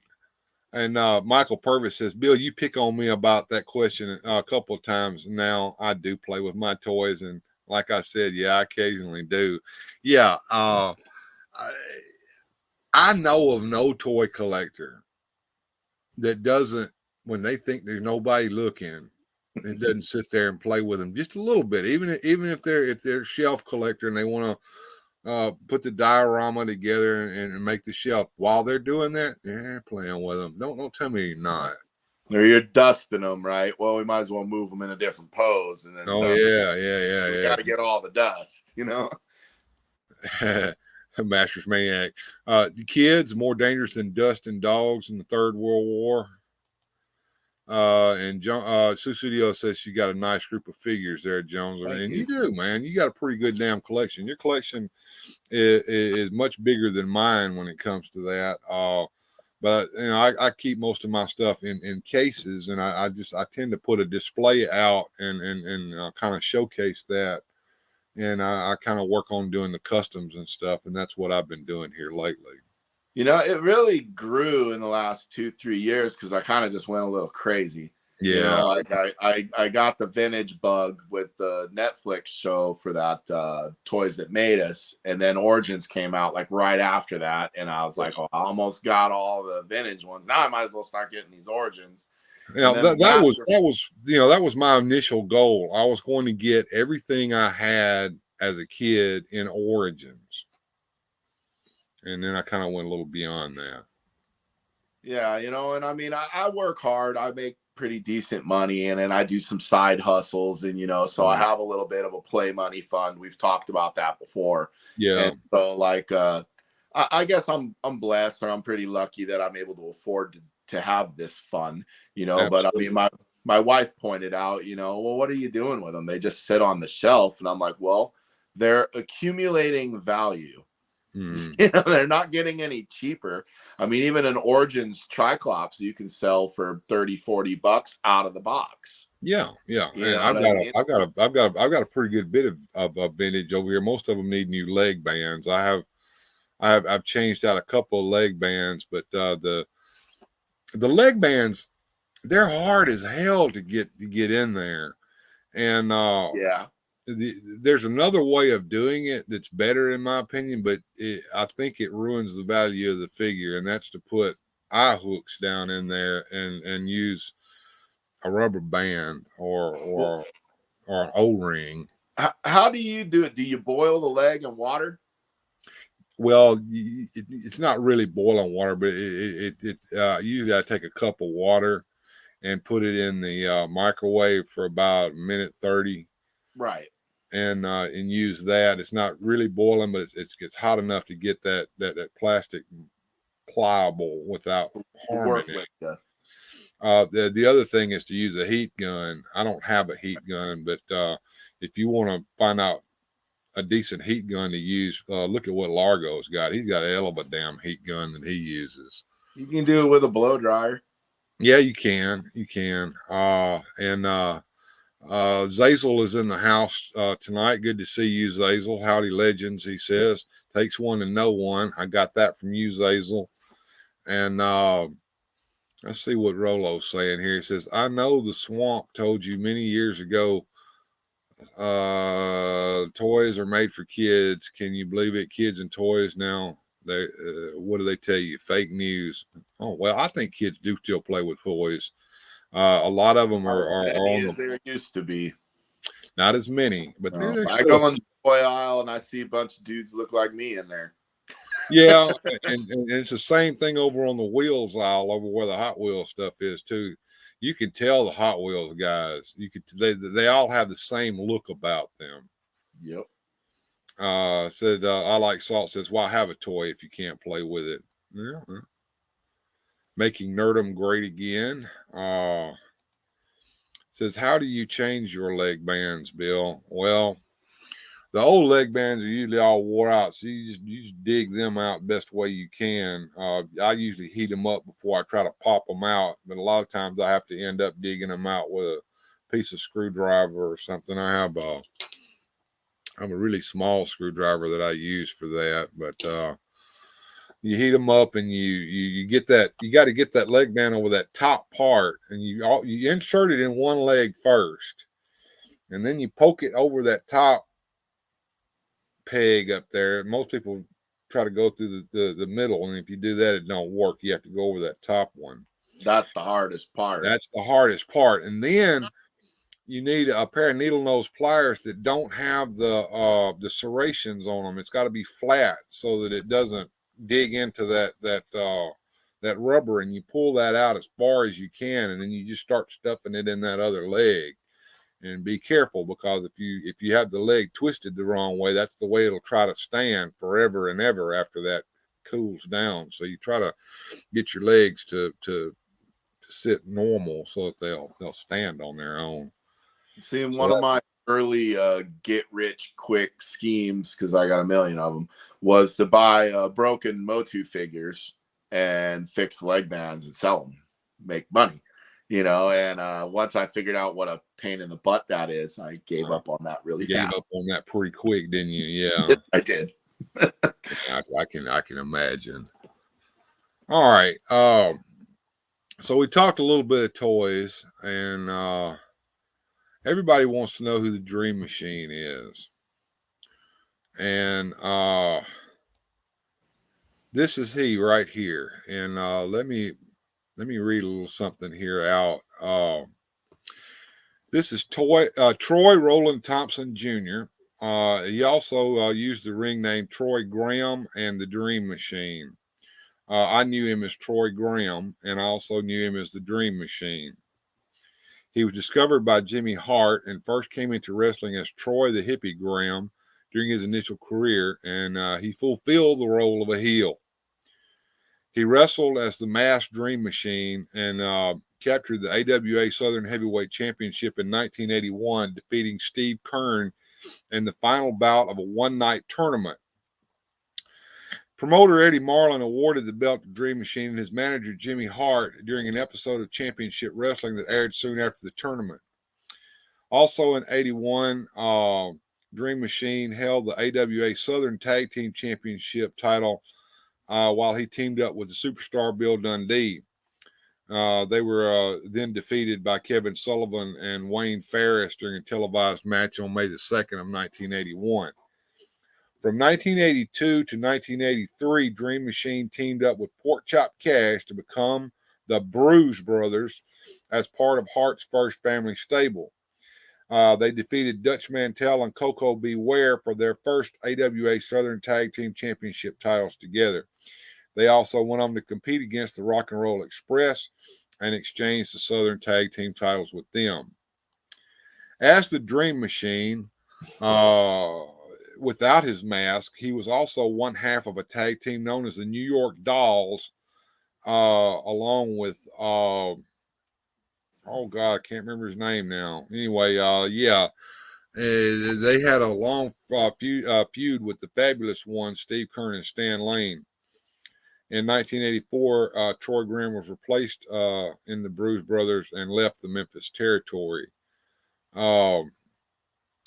And Michael Purvis says, Bill, you pick on me about that question a couple of times now. I do play with my toys, and like I said, yeah, I occasionally do. Yeah, I know of no toy collector that doesn't, when they think there's nobody looking, it doesn't sit there and play with them just a little bit. Even if they're a shelf collector and they want to put the diorama together and make the shelf, while they're doing that, they're playing with them. Don't tell me you're not. Or you're dusting them, right? Well, we might as well move them in a different pose, and then we got to get all the dust, you know. Master's Maniac. Kids more dangerous than dust and dogs in the Third World War. And Sue Studio says she got a nice group of figures there, Jones. And you do, man. You got a pretty good damn collection. Your collection is much bigger than mine when it comes to that. But you know, I keep most of my stuff in cases, and I tend to put a display out and kind of showcase that. And I kind of work on doing the customs and stuff, and that's what I've been doing here lately. You know, it really grew in the last 2-3 years because I kind of just went a little crazy. Yeah. You know, like I got the vintage bug with the Netflix show for that Toys That Made Us, and then Origins came out like right after that, and I was like, oh, I almost got all the vintage ones. Now I might as well start getting these Origins. Yeah, that was my initial goal. I was going to get everything I had as a kid in Origins. And then I kind of went a little beyond that. Yeah, you know, and I mean, I work hard. I make pretty decent money, and then I do some side hustles, and, you know, so I have a little bit of a play money fund. We've talked about that before. Yeah. And so, like, I guess I'm blessed, or I'm pretty lucky that I'm able to afford to have this fun, you know. Absolutely. But I mean, my wife pointed out, you know, well, what are you doing with them? They just sit on the shelf. And I'm like, well, they're accumulating value. You know, they're not getting any cheaper. I mean, even an Origins Triclops you can sell for $30-$40 out of the box. Yeah. And I've got a pretty good bit of vintage over here. Most of them need new leg bands. I've changed out a couple of leg bands, but the leg bands, they're hard as hell to get in there. And there's another way of doing it that's better in my opinion, but I think it ruins the value of the figure, and that's to put eye hooks down in there and use a rubber band or an O-ring. How do you do it? Do you boil the leg in water? Well, it's not really boiling water, but you got to take a cup of water and put it in the microwave for about a minute 30. Right. And use that. It's not really boiling, but it gets hot enough to get that plastic pliable without harming it. The other thing is to use a heat gun. I don't have a heat gun, but if you want to find out a decent heat gun to use, look at what Largo's got. He's got a hell of a damn heat gun that he uses. You can do it with a blow dryer. Yeah, you can. Zazel is in the house tonight. Good to see you, Zazel. Howdy, legends, he says. Takes one to know one. I got that from you, Zazel. And let's see what Rolo's saying here. He says, I know the swamp told you many years ago toys are made for kids. Can you believe it? Kids and toys now. They what do they tell you? Fake news. Oh, well, I think kids do still play with toys. A lot of them are on there used to be. Not as many, but I go on the toy aisle and I see a bunch of dudes look like me in there. Yeah, and it's the same thing over on the wheels aisle over where the Hot Wheels stuff is too. You can tell the Hot Wheels guys. They all have the same look about them. Yep. Said I like salt. Says, why have a toy if you can't play with it? Yeah. Making Nerdum great again. Says, how do you change your leg bands, Bill? Well, the old leg bands are usually all wore out, so you just dig them out best way you can. I usually heat them up before I try to pop them out, but a lot of times I have to end up digging them out with a piece of screwdriver or something. I have have a really small screwdriver that I use for that, but you heat them up, and you get that. You got to get that leg down over that top part, and you insert it in one leg first, and then you poke it over that top peg up there. Most people try to go through the middle, and if you do that, it don't work. You have to go over that top one. That's the hardest part. That's the hardest part, and then you need a pair of needle nose pliers that don't have the serrations on them. It's got to be flat so that it doesn't dig into that rubber, and you pull that out as far as you can, and then you just start stuffing it in that other leg. And be careful, because if you have the leg twisted the wrong way, that's the way it'll try to stand forever and ever after that cools down. So you try to get your legs to sit normal so that they'll stand on their own. See, one of my early get rich quick schemes, because I got a million of them, was to buy broken Motu figures and fix leg bands and sell them, make money. And once I figured out what a pain in the butt that is, I gave up on that really fast. Gave up on that pretty quick, didn't you? Yeah, I did. I can imagine. All right. So we talked a little bit of toys, and everybody wants to know who the Dream Machine is. And this is he right here. And let me read a little something here out. This is Troy Roland Thompson Jr. He also used the ring name Troy Graham and the Dream Machine. I knew him as Troy Graham, and I also knew him as the Dream Machine. He was discovered by Jimmy Hart and first came into wrestling as Troy the Hippie Graham during his initial career, and he fulfilled the role of a heel. He wrestled as the Masked Dream Machine and captured the AWA Southern Heavyweight Championship in 1981, defeating Steve Kern in the final bout of a one-night tournament. Promoter Eddie Marlin awarded the belt to Dream Machine and his manager Jimmy Hart during an episode of Championship Wrestling that aired soon after the tournament. Also in 81, Dream Machine held the AWA Southern Tag Team Championship title while he teamed up with the superstar Bill Dundee. They were then defeated by Kevin Sullivan and Wayne Ferris during a televised match on May the 2nd of 1981. From 1982 to 1983, Dream Machine teamed up with Pork Chop Cash to become the Bruise Brothers as part of Hart's first family stable. They defeated Dutch Mantell and Coco Beware for their first AWA Southern Tag Team Championship titles together. They also went on to compete against the Rock and Roll Express and exchanged the Southern Tag Team titles with them. As the Dream Machine, without his mask, he was also one half of a tag team known as the New York Dolls, along with oh God, I can't remember his name now. Anyway, they had a long feud with the Fabulous Ones, Steve Kern and Stan Lane. In 1984, Troy Graham was replaced in the Bruise Brothers and left the Memphis territory. Let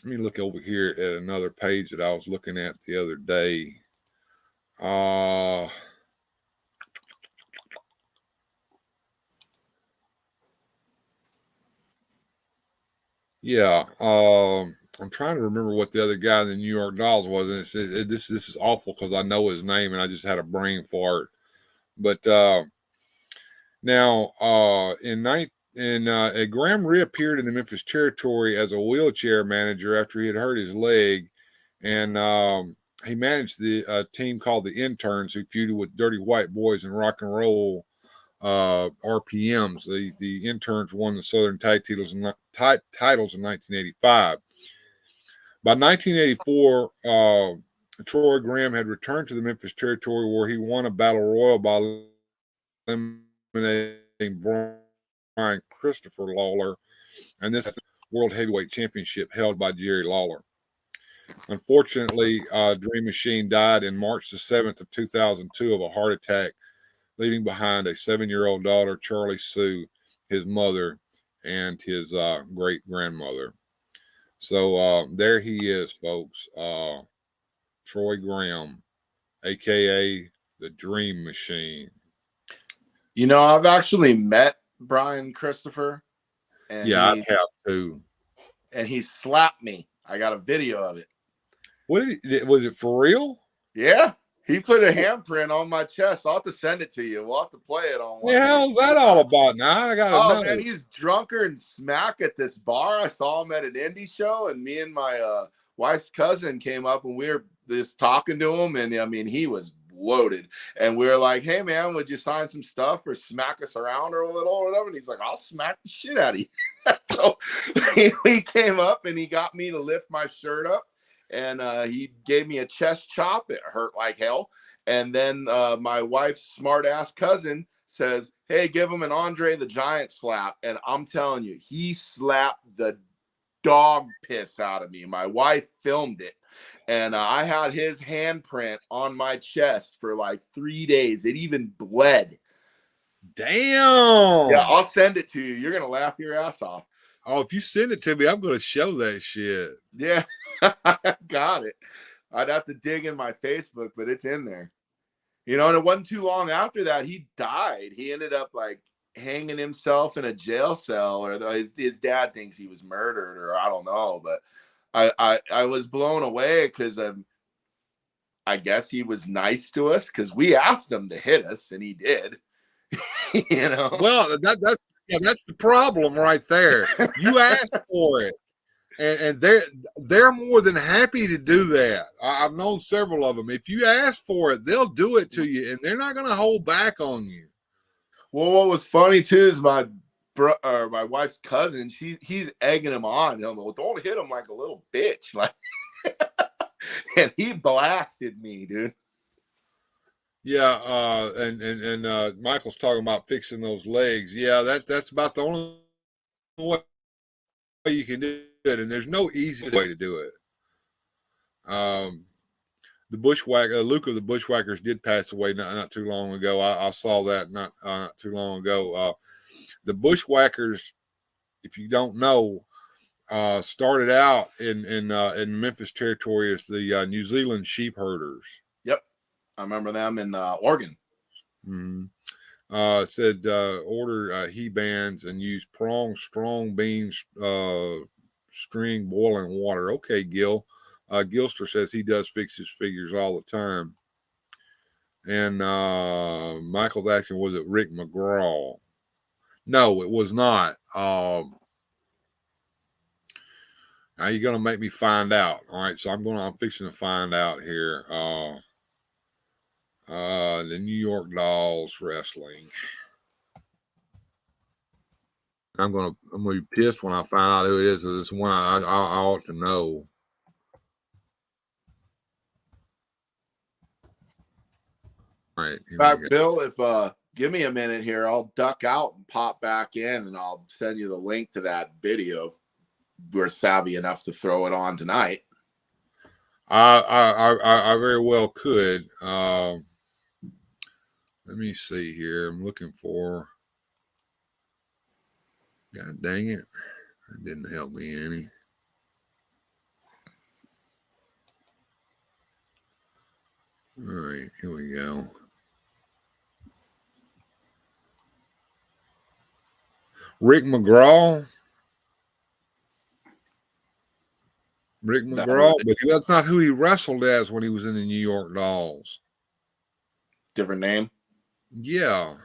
me look over here at another page that I was looking at the other day. I'm trying to remember what the other guy in the New York Dolls was, and this is awful because I know his name and I just had a brain fart. But now Graham reappeared in the Memphis territory as a wheelchair manager after he had hurt his leg, and he managed the team called the Interns, who feuded with Dirty White Boys and Rock and Roll RPMs. The Interns won the Southern Tag titles in 1985. By 1984, Troy Graham had returned to the Memphis territory, where he won a battle royal by eliminating Brian Christopher Lawler, and this World Heavyweight Championship held by Jerry Lawler. Unfortunately, Dream Machine died in March the 7th of 2002 of a heart attack, leaving behind a 7-year-old daughter, Charlie Sue, his mother, and his great-grandmother. So there he is, folks. Troy Graham, aka the Dream Machine. You know, I've actually met Brian Christopher, and Yeah, I have too. And he slapped me. I got a video of it. What was it for real? Yeah, he put a handprint on my chest. I'll have to send it to you. We'll have to play it on one. What the hell's that all about? Now I gotta know. Man, he's drunker and smack at this bar. I saw him at an indie show, and me and my wife's cousin came up, and we were just talking to him, and I mean, he was loaded, and we were like, "Hey, man, would you sign some stuff or smack us around or a little or whatever?" And he's like, "I'll smack the shit out of you." So he came up and he got me to lift my shirt up, and he gave me a chest chop. It hurt like hell. And then my wife's smart ass cousin says, "Hey, give him an Andre the Giant slap." And I'm telling you, he slapped the dog piss out of me. My wife filmed it, and I had his handprint on my chest for like 3 days. It even bled. Damn. Yeah, I'll send it to you. You're gonna laugh your ass off. Oh, if you send it to me, I'm gonna show that shit. Yeah, I got it. I'd have to dig in my Facebook, but it's in there. You know, and it wasn't too long after that, he died. He ended up like hanging himself in a jail cell, or his dad thinks he was murdered, or I don't know. But I was blown away because I guess he was nice to us because we asked him to hit us, and he did. You know, well, that's the problem right there. You asked for it, and they're more than happy to do that. I've known several of them. If you ask for it, they'll do it to you, and they're not going to hold back on you. Well, what was funny too is my wife's cousin. He's egging him on. Don't hit him like a little bitch, like. And he blasted me, dude. Yeah, and Michael's talking about fixing those legs. Yeah, that's about the only way you can do it, and there's no easy way to do it. The bushwhacker, Luke of the Bushwhackers, did pass away not too long ago. I saw that not too long ago. The Bushwhackers, if you don't know, started out in Memphis territory as the New Zealand sheep herders. Yep, I remember them in Oregon. Mm-hmm. It said order he bands and use prong, strong beans, string, boiling water. Okay, Gil. Gilster says he does fix his figures all the time. And Michael's asking, was it Rick McGraw? No, it was not. Now you're gonna make me find out. All right, so I'm fixing to find out here. The New York Dolls Wrestling. I'm gonna be pissed when I find out who it is. It's one I ought to know. All right. In fact, Bill, if give me a minute here, I'll duck out and pop back in, and I'll send you the link to that video. If we're savvy enough to throw it on tonight. I very well could. Let me see here. I'm looking for. God dang it. That didn't help me any. All right, here we go. Rick McGraw. Rick McGraw, but that's not who he wrestled as when he was in the New York Dolls. Different name? Yeah.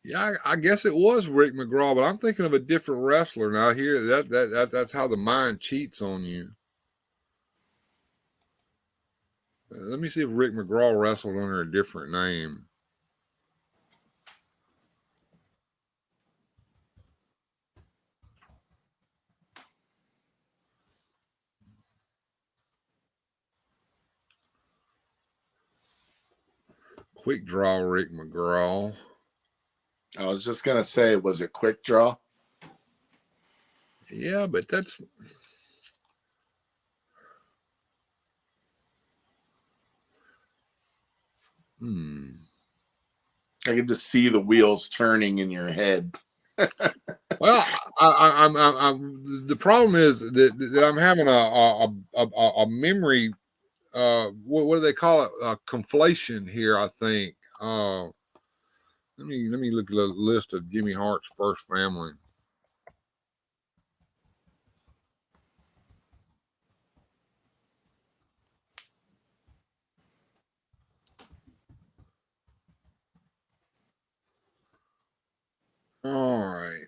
Yeah, I guess it was Rick McGraw, but I'm thinking of a different wrestler now. Here, that's how the mind cheats on you. Let me see if Rick McGraw wrestled under a different name. Quick Draw Rick McGraw. I was just gonna say, was it Quick Draw? Yeah, but that's. I can just see the wheels turning in your head. Well, I'm the problem is that I'm having a memory. What do they call it? Conflation here, I think. Let me look at the list of Jimmy Hart's first family. All right.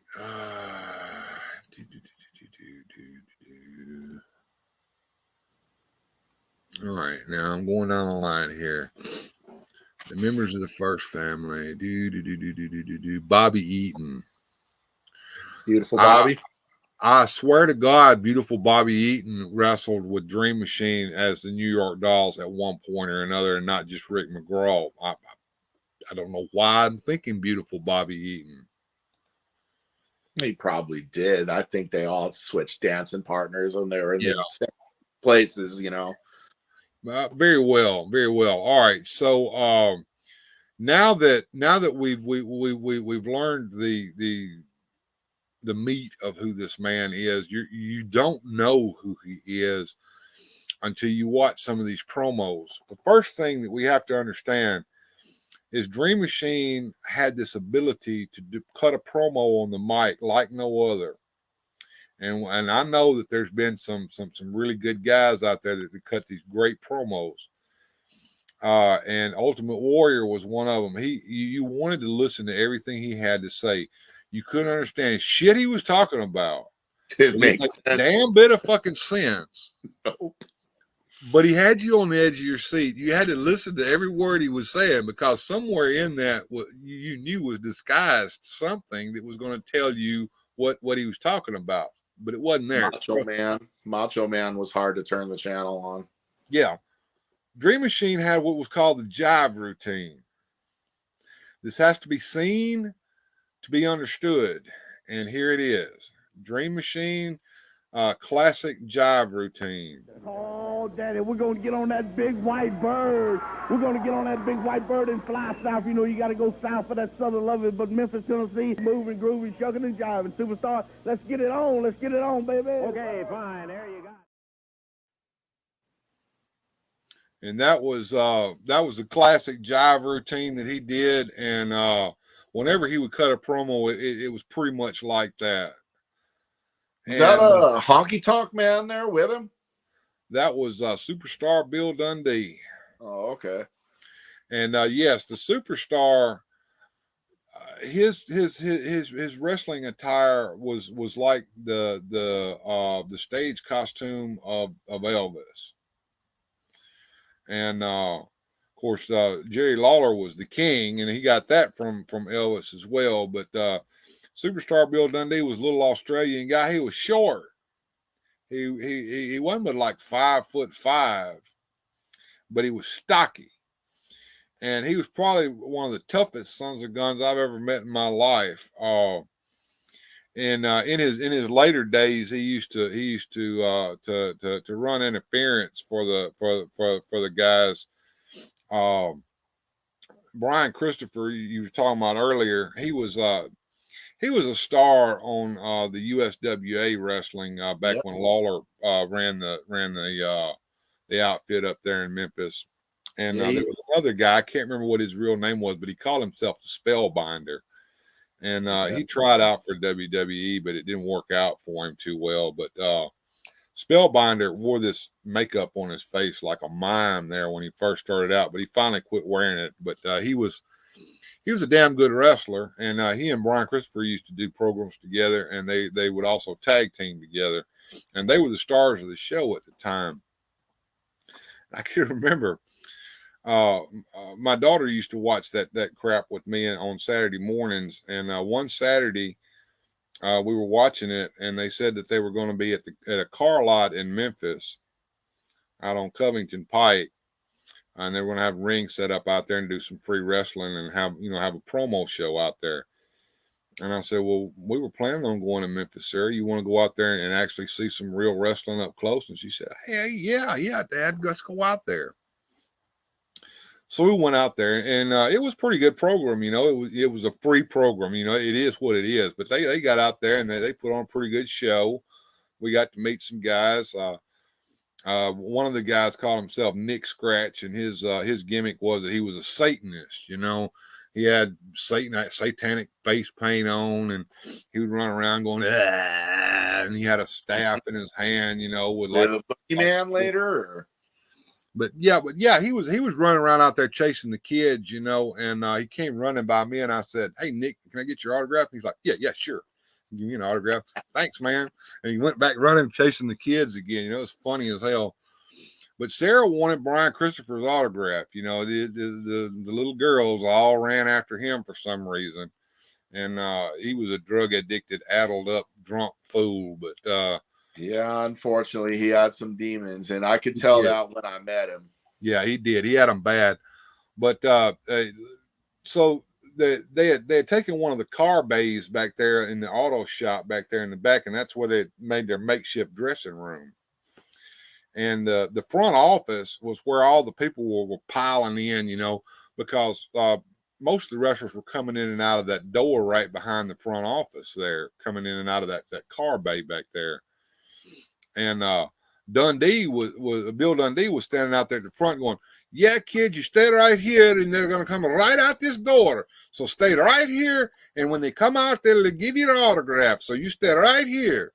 All right. Now I'm going down the line here. The members of the first family. Bobby Eaton. Beautiful Bobby. I swear to God, beautiful Bobby Eaton wrestled with Dream Machine as the New York Dolls at one point or another, and not just Rick McGraw. I don't know why I'm thinking beautiful Bobby Eaton. He probably did. I think they all switched dancing partners when they were in the same places, you know. Very well, very well. All right, so now that we've learned the meat of who this man is, you don't know who he is until you watch some of these promos. The first thing that we have to understand is Dream Machine had this ability to cut a promo on the mic like no other. And I know that there's been some really good guys out there that cut these great promos. And Ultimate Warrior was one of them. You wanted to listen to everything he had to say. You couldn't understand shit he was talking about. It makes a damn bit of fucking sense. Nope. But he had you on the edge of your seat. You had to listen to every word he was saying, because somewhere in that, what you knew was disguised something that was going to tell you what he was talking about. But it wasn't there. Macho Man was hard to turn the channel on. Yeah. Dream Machine had what was called the jive routine. This has to be seen to be understood. And here it is. Dream Machine, classic jive routine. Oh, Daddy, we're going to get on that big white bird. We're going to get on that big white bird and fly south. You know, you got to go south for that southern loving. But Memphis, Tennessee, moving, grooving, shucking, and jiving. Superstar, let's get it on. Let's get it on, baby. Okay, fine. There you go. And that was a classic jive routine that he did. And whenever he would cut a promo, it was pretty much like that. Is that a Honky Tonk Man there with him? That was Superstar Bill Dundee. Oh, okay. And yes, the Superstar, his wrestling attire was like the stage costume of Elvis. And of course, Jerry Lawler was the king, and he got that from Elvis as well. But Superstar Bill Dundee was a little Australian guy. He was short. He wasn't but like 5'5", but he was stocky, and he was probably one of the toughest sons of guns I've ever met in my life. And in his later days, he used to run interference for the guys. Brian Christopher, you were talking about earlier, he was a star on the USWA wrestling back when Lawler ran the outfit up there in Memphis. And there was another guy, I can't remember what his real name was, but he called himself the Spellbinder. And he tried out for WWE, but it didn't work out for him too well. But Spellbinder wore this makeup on his face like a mime there when he first started out, but he finally quit wearing it. But he was a damn good wrestler, and he and Brian Christopher used to do programs together, and they would also tag team together, and they were the stars of the show at the time. I can remember my daughter used to watch that crap with me on Saturday mornings, and one Saturday we were watching it, and they said that they were going to be at a car lot in Memphis out on Covington Pike. And they were going to have rings set up out there and do some free wrestling and have a promo show out there. And I said, well, we were planning on going to Memphis, Sarah. You want to go out there and actually see some real wrestling up close? And she said, hey, yeah, Dad, let's go out there. So we went out there, and it was a pretty good program. It was a free program. It is what it is. But they got out there and they put on a pretty good show. We got to meet some guys. One of the guys called himself Nick Scratch, and his gimmick was that he was a Satanist. He had satanic face paint on, and he would run around going, ah, and he had a staff in his hand. With like the boogeyman later. Or? But yeah, he was running around out there chasing the kids, and he came running by me, and I said, "Hey, Nick, can I get your autograph?" And he's like, "Yeah, sure. Give me an autograph." "Thanks, man." And he went back running, chasing the kids again. It was funny as hell. But Sarah wanted Brian Christopher's autograph. The little girls all ran after him for some reason, and he was a drug addicted, addled up, drunk fool. But yeah, unfortunately, he had some demons, and I could tell that when I met him. Yeah, he did. He had them bad. But so they had taken one of the car bays back there in the auto shop back there in the back, and that's where they made their makeshift dressing room. And the front office was where all the people were piling in, because most of the wrestlers were coming in and out of that door right behind the front office there, coming in and out of that car bay back there. And Bill Dundee was standing out there at the front going, "Yeah, kid, you stay right here, and they're going to come right out this door. So stay right here, and when they come out, they'll give you their autograph. So you stay right here."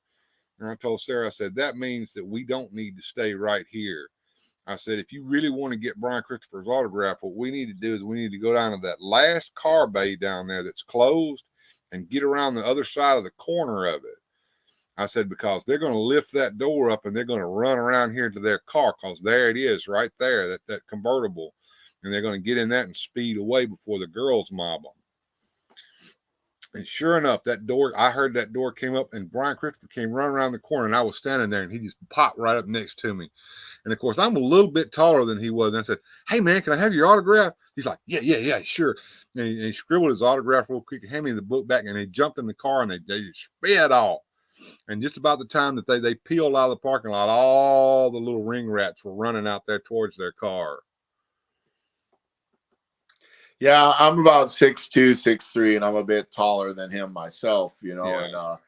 And I told Sarah, I said, "That means that we don't need to stay right here." I said, "If you really want to get Brian Christopher's autograph, what we need to do is we need to go down to that last car bay down there that's closed and get around the other side of the corner of it." I said, "Because they're going to lift that door up and they're going to run around here to their car, because there it is right there, that convertible. And they're going to get in that and speed away before the girls mob them." And sure enough, I heard that door came up, and Brian Christopher came running around the corner, and I was standing there, and he just popped right up next to me. And of course, I'm a little bit taller than he was. And I said, "Hey man, can I have your autograph?" He's like, yeah, sure. And he scribbled his autograph real quick, handed me the book back, and they jumped in the car and they sped off. And just about the time that they peeled out of the parking lot, all the little ring rats were running out there towards their car. Yeah, I'm about 6'2", 6'3", and I'm a bit taller than him myself, Yeah. And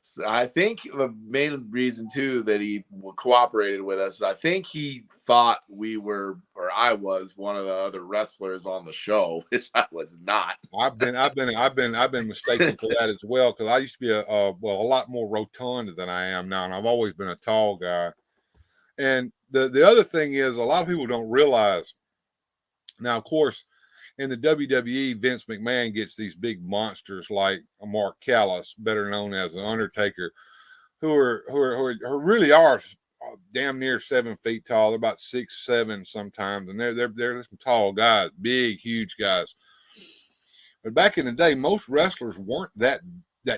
so I think the main reason too that he cooperated with us, I think he thought I was one of the other wrestlers on the show, which I was not. I've been mistaken for that as well, because I used to be a lot more rotund than I am now, and I've always been a tall guy. And the other thing is, a lot of people don't realize. Now, of course, in the WWE, Vince McMahon gets these big monsters like Mark Callis, better known as the Undertaker, who really are damn near 7 feet tall. They're about 6'7" sometimes, and they're some tall guys, big, huge guys. But back in the day, most wrestlers weren't that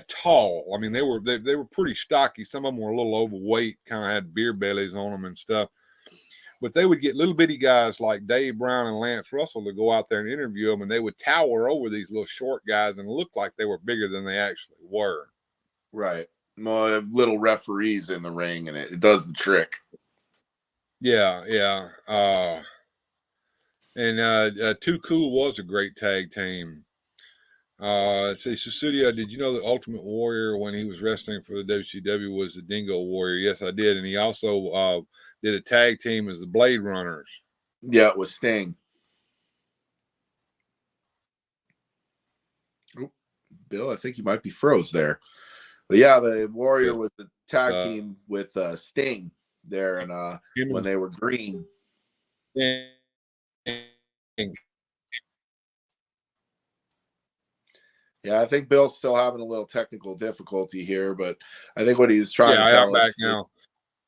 tall. I mean, they were pretty stocky. Some of them were a little overweight, kind of had beer bellies on them and stuff. But they would get little bitty guys like Dave Brown and Lance Russell to go out there and interview them, and they would tower over these little short guys and look like they were bigger than they actually were. Right. More little referees in the ring, and it does the trick. Yeah. And Too Cool was a great tag team. Let's see, Susudio, did you know that Ultimate Warrior, when he was wrestling for the WCW, was the Dingo Warrior? Yes, I did. And he also did a tag team as the Blade Runners. Yeah, it was Sting. Oh, Bill, I think you might be froze there. But yeah, the Warrior was the tag team with Sting there, and when they were green. Yeah, I think Bill's still having a little technical difficulty here, but I think what he's trying to tell us. Back now.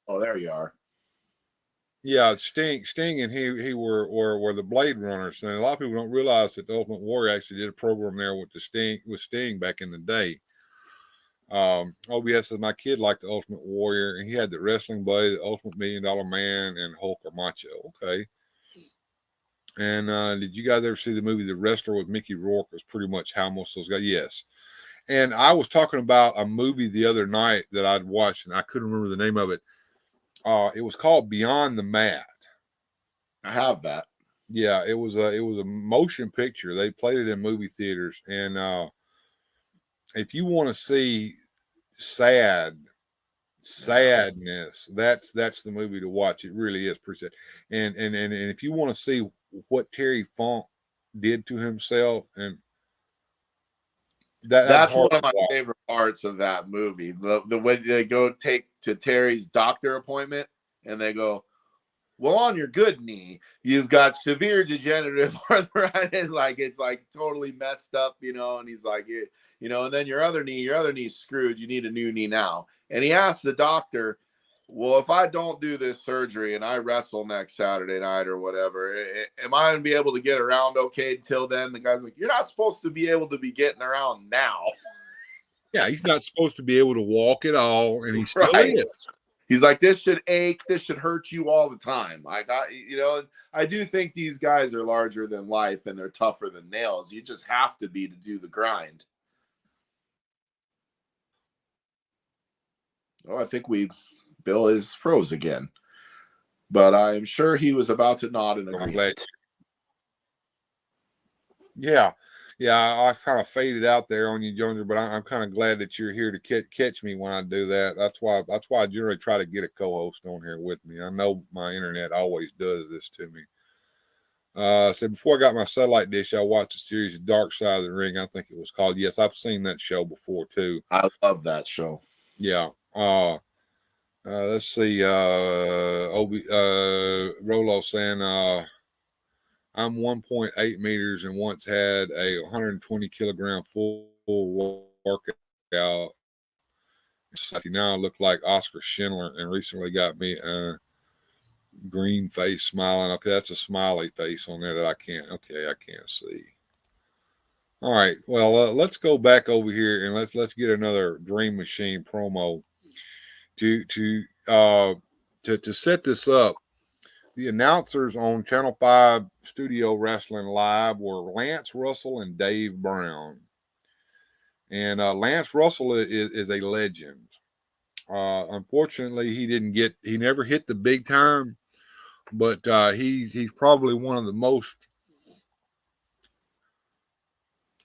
Oh, there you are. Yeah, Sting and he were the Blade Runners, and a lot of people don't realize that the Ultimate Warrior actually did a program there with Sting back in the day. OBS says my kid liked the Ultimate Warrior, and he had the Wrestling Buddy, the Ultimate $1 Million Man, and Hulk or Macho. Okay. And did you guys ever see the movie The Wrestler with Mickey Rourke? It was pretty much how most of those guys. Yes. And I was talking about a movie the other night that I'd watched, and I couldn't remember the name of it. It was called Beyond the Mat. I have that. Yeah, it was a motion picture. They played it in movie theaters, and if you want to see sadness, that's the movie to watch. It really is pretty sad. And if you want to see what Terry Funk did to himself, and that's That's one hard of to my watch. favorite parts of that movie. The way they go take to Terry's doctor appointment, and they go, well, on your good knee, you've got severe degenerative arthritis. Like, it's like totally messed up, and he's like, and then your other knee's screwed. You need a new knee now. And he asked the doctor, well, if I don't do this surgery and I wrestle next Saturday night or whatever, am I going to be able to get around okay until then? The guy's like, you're not supposed to be able to be getting around now. Yeah, he's not supposed to be able to walk at all, and he still Right. is. He's like, this should ache. This should hurt you all the time. I do think these guys are larger than life and they're tougher than nails. You just have to be to do the grind. Oh, I think Bill is froze again, but I'm sure he was about to nod in agreement. Yeah, I kind of faded out there on you, Junior, but I'm kind of glad that you're here to catch me when I do that. That's why I generally try to get a co-host on here with me. I know my internet always does this to me. So before I got my satellite dish, I watched a series of Dark Side of the Ring. I think it was called. Yes, I've seen that show before too. I love that show. Yeah. Let's see. Rolo saying, I'm 1.8 meters and once had a 120 kilogram full workout. Now I look like Oscar Schindler and recently got me a green face smiling. Okay, that's a smiley face on there that I can't see. All right, well, let's go back over here and let's get another Dream Machine promo to set this up. The announcers on Channel 5 Studio Wrestling Live were Lance Russell and Dave Brown. And Lance Russell is a legend. Unfortunately, he never hit the big time, but he's probably one of the most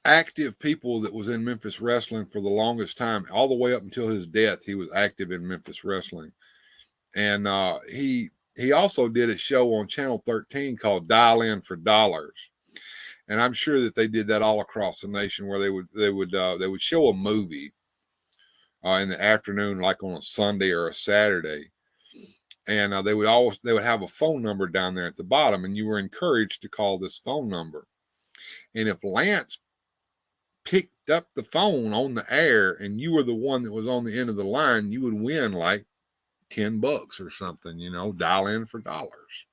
active people that was in Memphis wrestling for the longest time. All the way up until his death, he was active in Memphis wrestling. And he also did a show on Channel 13 called Dial In for Dollars. And I'm sure that they did that all across the nation where they would show a movie in the afternoon, like on a Sunday or a Saturday. And they would have a phone number down there at the bottom, and you were encouraged to call this phone number. And if Lance picked up the phone on the air and you were the one that was on the end of the line, you would win like $10 or something, dial in for dollars.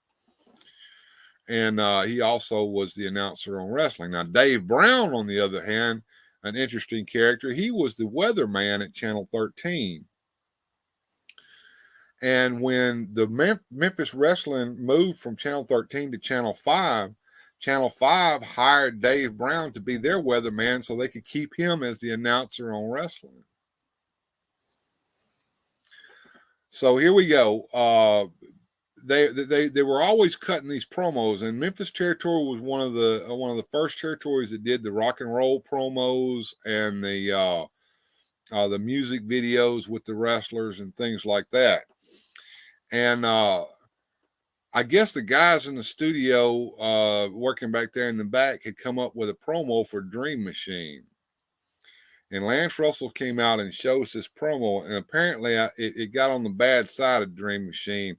And he also was the announcer on wrestling. Now, Dave Brown, on the other hand, an interesting character. He was the weatherman at Channel 13. And when the Memphis Wrestling moved from Channel 13 to Channel 5, Channel 5 hired Dave Brown to be their weatherman so they could keep him as the announcer on wrestling. So here we go. They were always cutting these promos, and Memphis territory was one of the first territories that did the rock and roll promos and the music videos with the wrestlers and things like that. And I guess the guys in the studio working back there in the back had come up with a promo for Dream Machine. And Lance Russell came out and shows this promo, and apparently it got on the bad side of Dream Machine.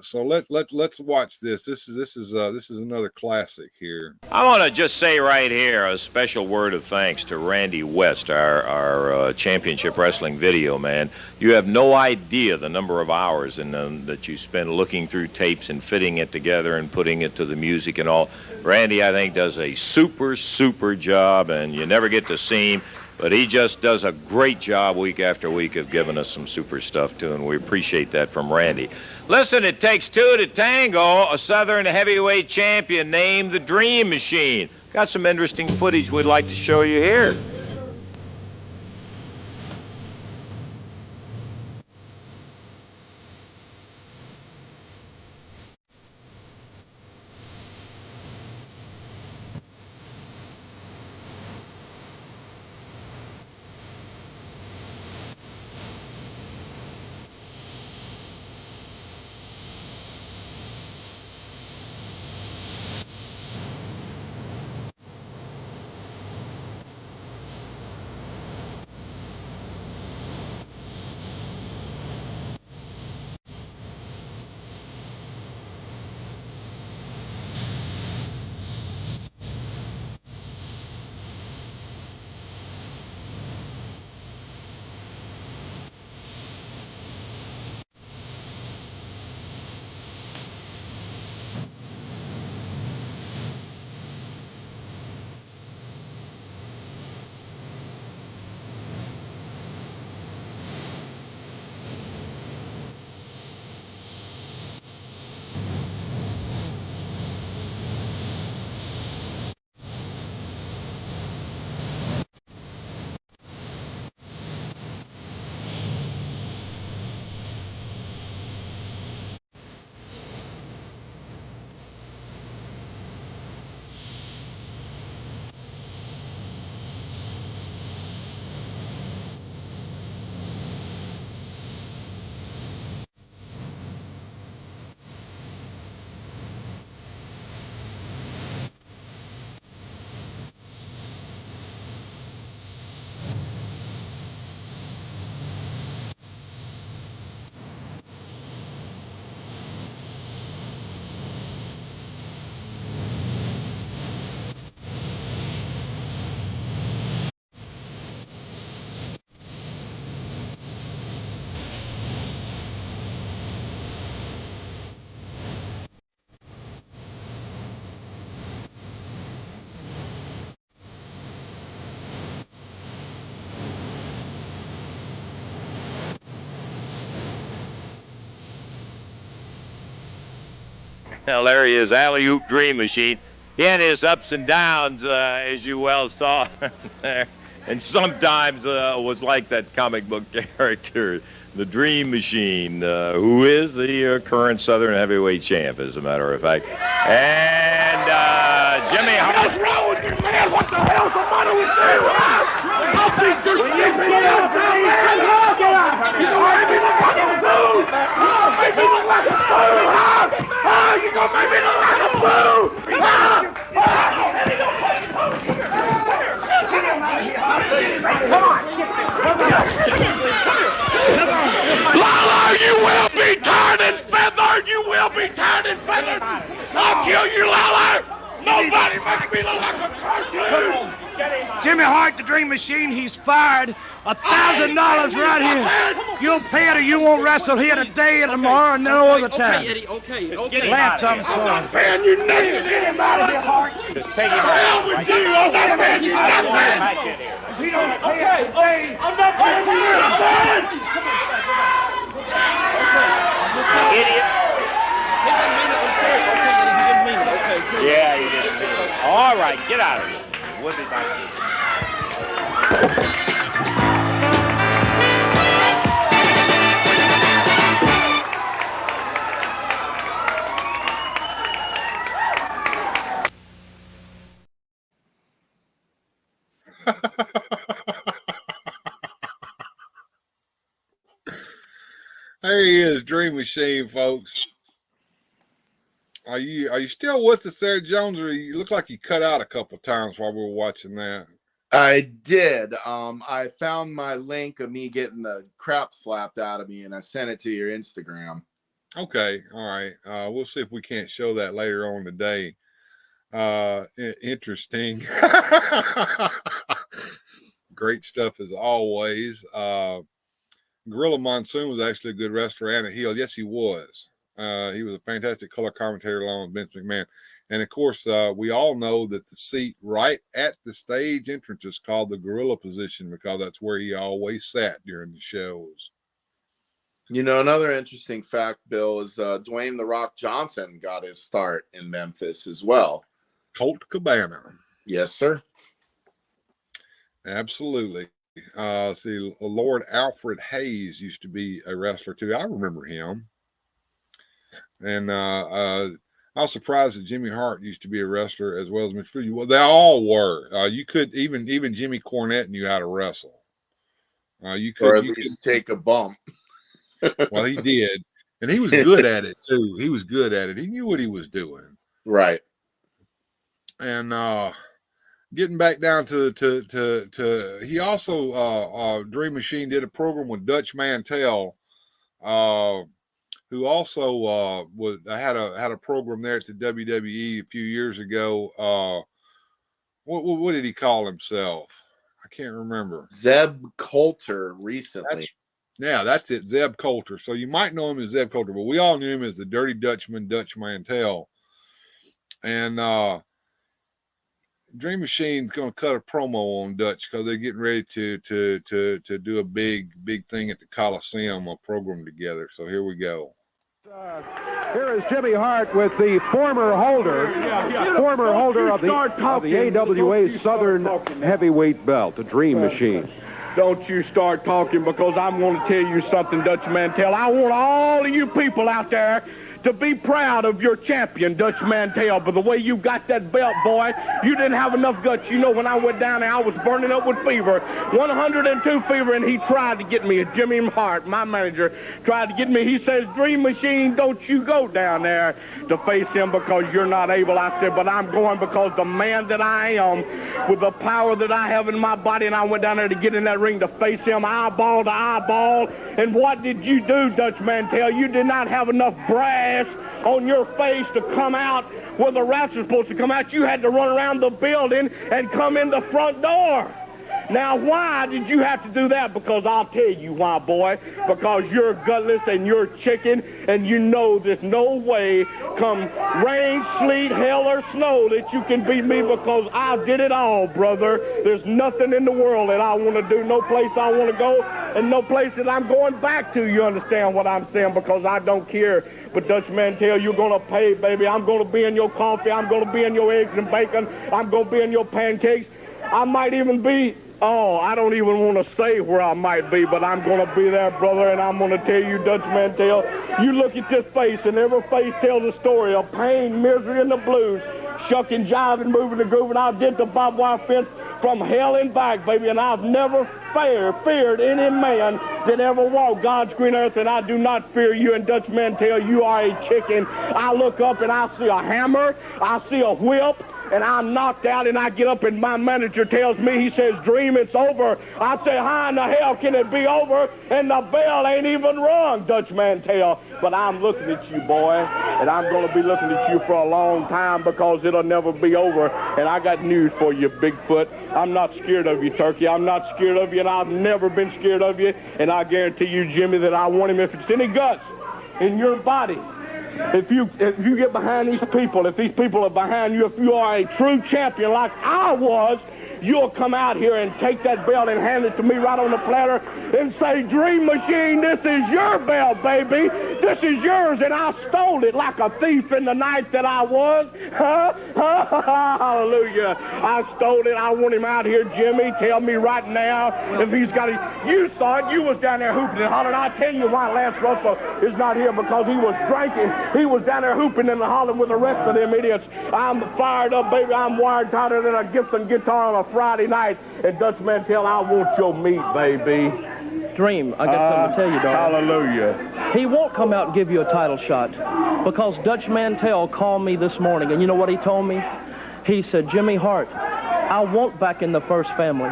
So let's watch this. This is another classic here. I want to just say right here a special word of thanks to Randy West, our championship wrestling video man. You have no idea the number of hours that you spend looking through tapes and fitting it together and putting it to the music and all. Randy, I think, does a super job, and you never get to see him. But he just does a great job week after week of giving us some super stuff, too, and we appreciate that from Randy. Listen, it takes two to tango. A Southern heavyweight champion named the Dream Machine. Got some interesting footage we'd like to show you here. Well, there he is, alley-oop Dream Machine. He had his ups and downs, as you well saw there. And sometimes was like that comic book character, the Dream Machine, who is the current Southern Heavyweight Champ, as a matter of fact. And Jimmy Hart. What's wrong with you, man? What the hell's the matter with you? I'll beat your stupid ass out, man! Get out! You gonna make me look like a fool? You gonna make me look like a fool, huh? Oh, you gonna make me look like a fool? Lala, you will be turned and feathered! You will be turned and feathered! I'll kill you, Lala! Nobody makes me look like a cartoon! Jimmy Hart, the Dream Machine, he's fired. $1,000 right here. You'll pay it or you won't wrestle here today and tomorrow and no other time. Okay, Eddie, okay. Lance, I'm I'm not paying you nothing. Get him out of here, Hart. Just take him Hell with you. I'm not paying you nothing. If you don't pay it today, I'm not paying you nothing. Idiot. He didn't mean it. I'm sorry. Okay, Eddie, he didn't mean it. Okay, good. Yeah, he didn't mean it. All right, get out of here. We'll be back. There he is, Dream Machine, folks. Are you still with us there, Jones, or you look like you cut out a couple times while we were watching that? I did. I found my link of me getting the crap slapped out of me, and I sent it to your Instagram. Okay, all right. We'll see if we can't show that later on today. Interesting. Great stuff as always. Gorilla Monsoon was actually a good wrestler and a heel. Yes, he was. He was a fantastic color commentator along with Vince McMahon. And, of course, we all know that the seat right at the stage entrance is called the gorilla position because that's where he always sat during the shows. You know, another interesting fact, Bill, is Dwayne "The Rock" Johnson got his start in Memphis as well. Colt Cabana. Yes, sir. Absolutely. See, Lord Alfred Hayes used to be a wrestler, too. I remember him. And I was surprised that Jimmy Hart used to be a wrestler as well as Mitch Fuji. Well, they all were. You could even Jimmy Cornette knew how to wrestle. You could, or at least take a bump. Well, he did, and he was good at it too. He was good at it. He knew what he was doing. Right. And getting back down to he also Dream Machine did a program with Dutch Mantell. Who also had a program there at the WWE a few years ago. What did he call himself? I can't remember. Zeb Coulter recently. That's it, Zeb Coulter. So you might know him as Zeb Coulter, but we all knew him as the Dirty Dutchman, Dutch Mantell. And Dream Machine's going to cut a promo on Dutch because they're getting ready to do a big thing at the Coliseum, a program together. So here we go. Here is Jimmy Hart with the former holder of the AWA Southern Heavyweight Belt, the Dream Machine. Don't you start talking, because I'm going to tell you something, Dutch Mantell. I want all of you people out there to be proud of your champion, Dutch Mantell. But the way you got that belt, boy, you didn't have enough guts. You know, when I went down there, I was burning up with fever, 102 fever, and he tried to get me. Jimmy Hart, my manager, tried to get me. He says, Dream Machine, don't you go down there to face him because you're not able. I said, but I'm going because the man that I am, with the power that I have in my body, and I went down there to get in that ring to face him eyeball to eyeball. And what did you do, Dutch Mantell? You did not have enough brass on your face to come out where the rats are supposed to come out. You had to run around the building and come in the front door. Now, why did you have to do that? Because I'll tell you why, boy. Because you're gutless and you're chicken, and you know there's no way, come rain, sleet, hell, or snow, that you can beat me, because I did it all, brother. There's nothing in the world that I want to do, no place I want to go. and no place that I'm going back to. You understand what I'm saying? Because I don't care. But Dutch Mantell, you're going to pay, baby. I'm going to be in your coffee. I'm going to be in your eggs and bacon. I'm going to be in your pancakes. I might even be, I don't even want to say where I might be, but I'm going to be there, brother, and I'm going to tell you, Dutch Mantell, you look at this face, and every face tells a story of pain, misery, and the blues. Shucking, jiving, moving, and grooving. I did the barbed wire fence from hell and back, baby, and I've never feared any man that ever walked God's green earth, and I do not fear you. And Dutch Mantell, you are a chicken. I look up and I see a hammer, I see a whip, and I'm knocked out, and I get up, and my manager tells me, he says, Dream, it's over. I say, how in the hell can it be over? And the bell ain't even rung, Dutch Mantell. But I'm looking at you, boy, and I'm going to be looking at you for a long time because it'll never be over. And I got news for you, Bigfoot. I'm not scared of you, Turkey. I'm not scared of you, and I've never been scared of you. And I guarantee you, Jimmy, that I want him if it's any guts in your body. If you get behind these people, if these people are behind you, if you are a true champion like I was, you'll come out here and take that belt and hand it to me right on the platter and say, Dream Machine, this is your belt, baby. This is yours, and I stole it like a thief in the night that I was. Hallelujah. I stole it. I want him out here, Jimmy. Tell me right now if he's got it. You saw it. You was down there hooping and hollering. I'll tell you why Lance Russell is not here, because he was drinking. He was down there hooping and hollering with the rest of them idiots. I'm fired up, baby. I'm wired tighter than a Gibson guitar on a Friday night. And Dutch Mantell, I want your meat, baby. Dream, I got something to tell you, darling. Hallelujah. He won't come out and give you a title shot because Dutch Mantell called me this morning, and you know what he told me? He said, Jimmy Hart, I want back in the first family.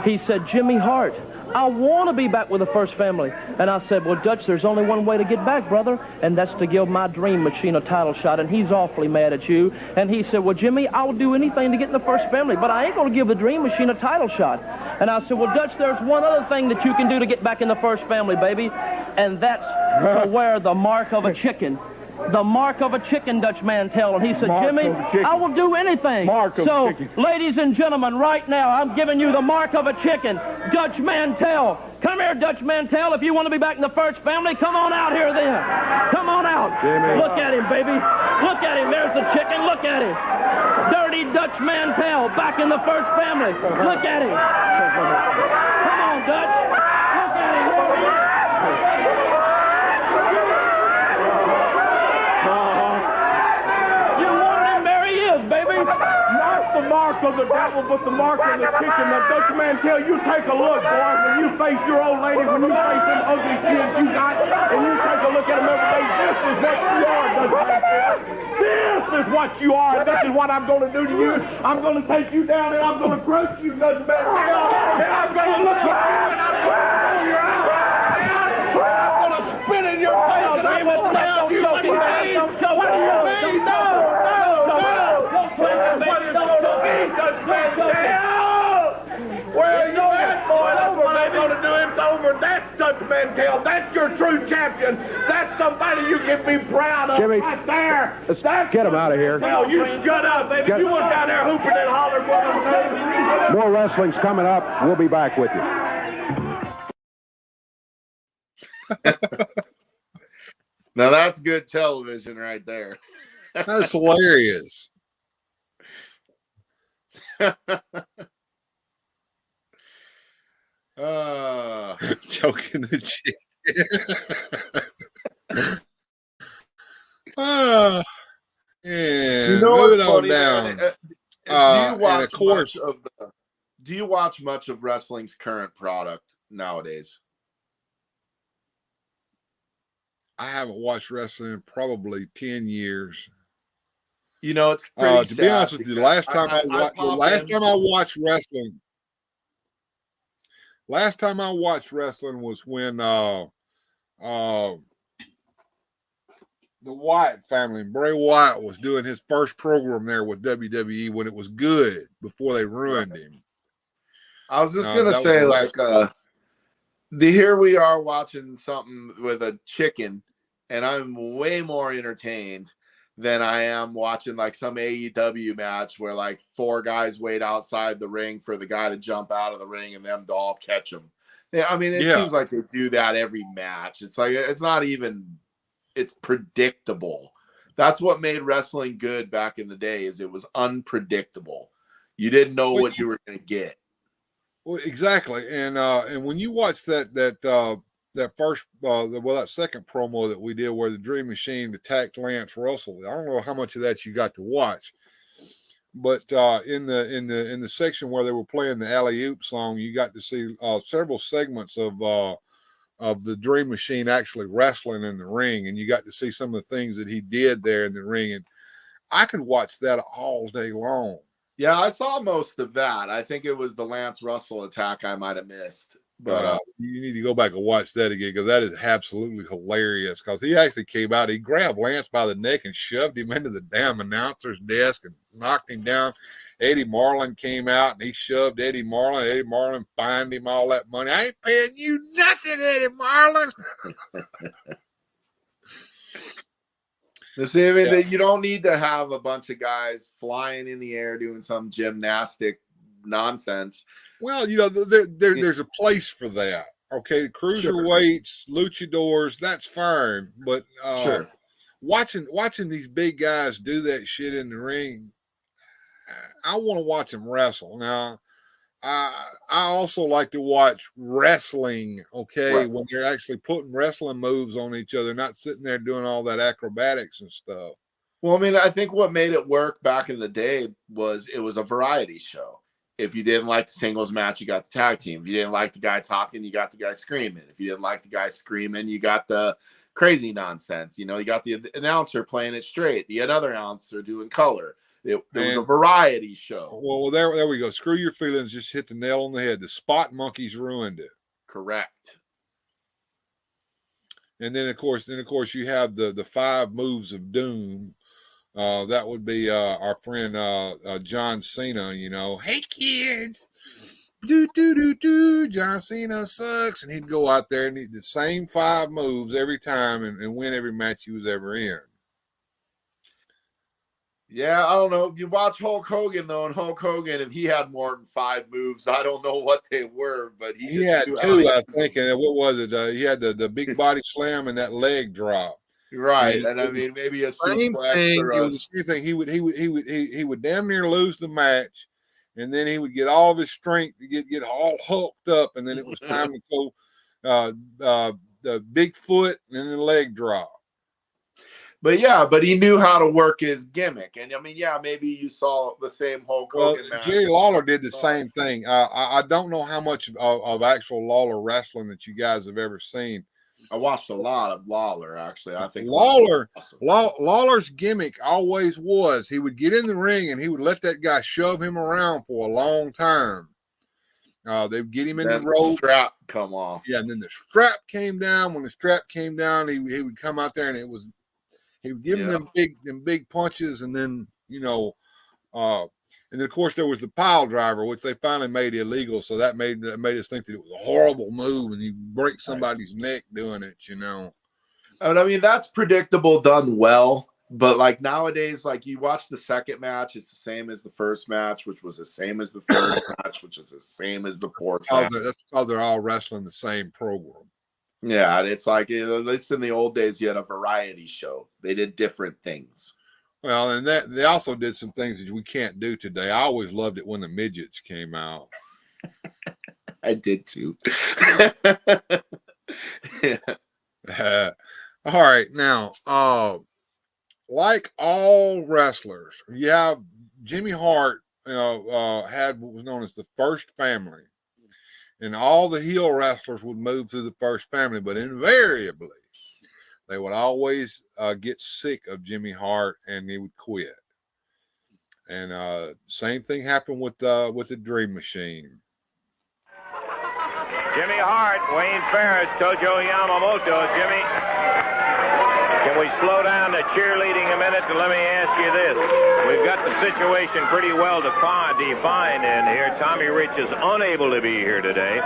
He said, Jimmy Hart, I want to be back with the first family. And I said, well, Dutch, there's only one way to get back, brother, and that's to give my Dream Machine a title shot, and he's awfully mad at you. And he said, well, Jimmy, I'll do anything to get in the first family, but I ain't going to give the Dream Machine a title shot. And I said, well, Dutch, there's one other thing that you can do to get back in the first family, baby, and that's to wear the mark of a chicken. The mark of a chicken, Dutch Mantell. And he said, Jimmy, I will do anything. So, ladies and gentlemen, right now, I'm giving you the mark of a chicken, Dutch Mantell. Come here, Dutch Mantell. If you want to be back in the first family, come on out here then. Come on out. Jimmy. Look at him, baby. Look at him. There's the chicken. Look at him. Dirty Dutch Mantell back in the first family. Look at him. Come on, Dutch. Look at him. Baby, not the mark of the devil, but the mark of the chicken. Now, Dutch Mantell, you take a look, boy, when you face your old lady, when you face them ugly kids you got, and you take a look at them every day, this is what you are, Dutch Mantell. This is what you are, and this is what I'm going to do to you. I'm going to take you down, and I'm going to crush you, Dutch Mantell, and I'm going to look at you, and I'm going to pull you out. I'm going to spit in your face, and I'm going to tell you what do you mean? What do you mean? No! Where are you at, boy? That's what I'm going to do. It's over. That's Dutch Mantell. That's your true champion. That's somebody you can be proud of. Jimmy, right there. Let's get him out of here. No, you shut up, baby. You went down there hooping and hollering. More wrestling's coming up. We'll be back with you. Now that's good television right there. That's hilarious. Choking the chick. Yeah. You know moving what's on funny, down. Do you watch much of wrestling's current product nowadays? I haven't watched wrestling in probably 10 years. You know, it's pretty to be honest with you, the last time I watched wrestling was when the Wyatt family and Bray Wyatt was doing his first program there with WWE when it was good before they ruined him. I was just gonna say, here we are watching something with a chicken, and I'm way more entertained than I am watching like some AEW match where like 4 guys wait outside the ring for the guy to jump out of the ring and them to all catch him. Yeah, I mean, it Yeah. seems like they do that every match. It's like it's not even. It's predictable. That's what made wrestling good back in the day. Is it was unpredictable. You didn't know what you were going to get. Well, exactly. And when you watch that first that second promo that we did where the Dream Machine attacked Lance Russell, I don't know how much of that you got to watch, but in the section where they were playing the Alley Oop song, you got to see several segments of the Dream Machine actually wrestling in the ring, and you got to see some of the things that he did there in the ring, and I could watch that all day long. Yeah, I saw most of that. I think it was the Lance Russell attack I might have missed. But you need to go back and watch that again because that is absolutely hilarious. Because he actually came out, he grabbed Lance by the neck and shoved him into the damn announcer's desk and knocked him down. Eddie Marlin came out and he shoved Eddie Marlin. Eddie Marlin fined him all that money. I ain't paying you nothing, Eddie Marlin. See, I mean, you don't need to have a bunch of guys flying in the air doing some gymnastic nonsense. Well, you know, there's a place for that. Okay, cruiserweights, luchadors, that's fine. But watching these big guys do that shit in the ring, I want to watch them wrestle. Now, I also like to watch wrestling, okay, when they're actually putting wrestling moves on each other, not sitting there doing all that acrobatics and stuff. Well, I mean, I think what made it work back in the day was it was a variety show. If you didn't like the singles match, you got the tag team. If you didn't like the guy talking, you got the guy screaming. If you didn't like the guy screaming, you got the crazy nonsense. You know, you got the announcer playing it straight, the another announcer doing color. It was a variety show. Well, there we go. Screw your feelings. Just hit the nail on the head. The spot monkeys ruined it. Correct. And then of course you have the 5 moves of doom. That would be our friend John Cena. You know, hey kids, John Cena sucks, and he'd go out there and the same 5 moves every time and win every match he was ever in. Yeah, I don't know. You watch Hulk Hogan, though, and Hulk Hogan, if he had more than 5 moves, I don't know what they were, but he had 2, I think. And what was it? He had the big body slam and that leg drop. Right, and I mean, maybe a suplex or it was the same thing. He would damn near lose the match, and then he would get all of his strength to get all hulked up, and then it was time to go the big foot and then the leg drop. But he knew how to work his gimmick. And I mean, yeah, maybe you saw the same Hulk Hogan match. Jerry Lawler did the same thing. I don't know how much of actual Lawler wrestling that you guys have ever seen. I watched a lot of Lawler, actually. I think Lawler's gimmick always was he would get in the ring and he would let that guy shove him around for a long time. They would get him in the rope. Strap come off. Yeah, and then the strap came down. When the strap came down, he would come out there and he would give them big punches, and then and then of course there was the pile driver, which they finally made illegal. So that made us think that it was a horrible move, and you break somebody's neck doing it. You know, and I mean that's predictable, done well. But like nowadays, like you watch the second match, it's the same as the first match, which was the same as the third match, which is the same as the fourth match. That's because they're all wrestling the same program. Yeah, and it's like at least in the old days, you had a variety show. They did different things. Well, and that they also did some things that we can't do today. I always loved it when the midgets came out. I did too. All right, now, like all wrestlers, you have Jimmy Hart. Had what was known as the first family. And all the heel wrestlers would move through the first family, but invariably, they would always get sick of Jimmy Hart and they would quit. And same thing happened with the Dream Machine. Jimmy Hart, Wayne Ferris, Tojo Yamamoto. Jimmy, can we slow down into cheerleading a minute, let me ask you this. We've got the situation pretty well defined in here. Tommy Rich is unable to be here today,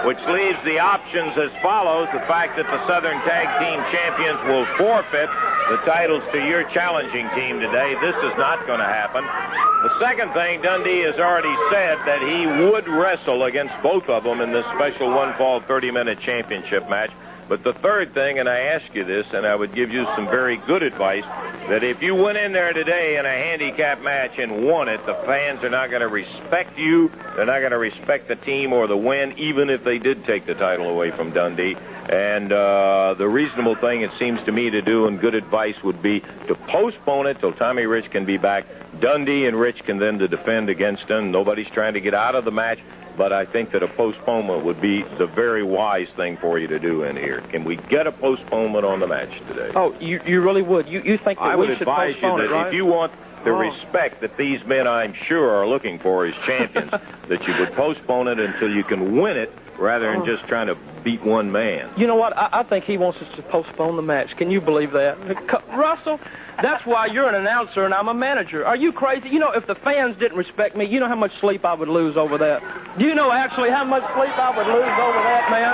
which leaves the options as follows. The fact that the Southern Tag Team Champions will forfeit the titles to your challenging team today. This is not going to happen. The second thing, Dundee has already said that he would wrestle against both of them in this special one-fall 30-minute championship match. But the third thing, and I ask you this, and I would give you some very good advice, that if you went in there today in a handicap match and won it, the fans are not going to respect you. They're not going to respect the team or the win, even if they did take the title away from Dundee. And the reasonable thing, it seems to me, to do, and good advice, would be to postpone it till Tommy Rich can be back. Dundee and Rich can then to defend against him. Nobody's trying to get out of the match. But I think that a postponement would be the very wise thing for you to do in here. Can we get a postponement on the match today? Oh, you really would? You think that we should postpone it, right? I would advise you that if you want the respect that these men, I'm sure, are looking for as champions, that you would postpone it until you can win it rather than just trying to beat one man. You know what? I think he wants us to postpone the match. Can you believe that? Russell, that's why you're an announcer and I'm a manager. Are you crazy? You know, if the fans didn't respect me, you know how much sleep I would lose over that? Do you know actually how much sleep I would lose over that, man?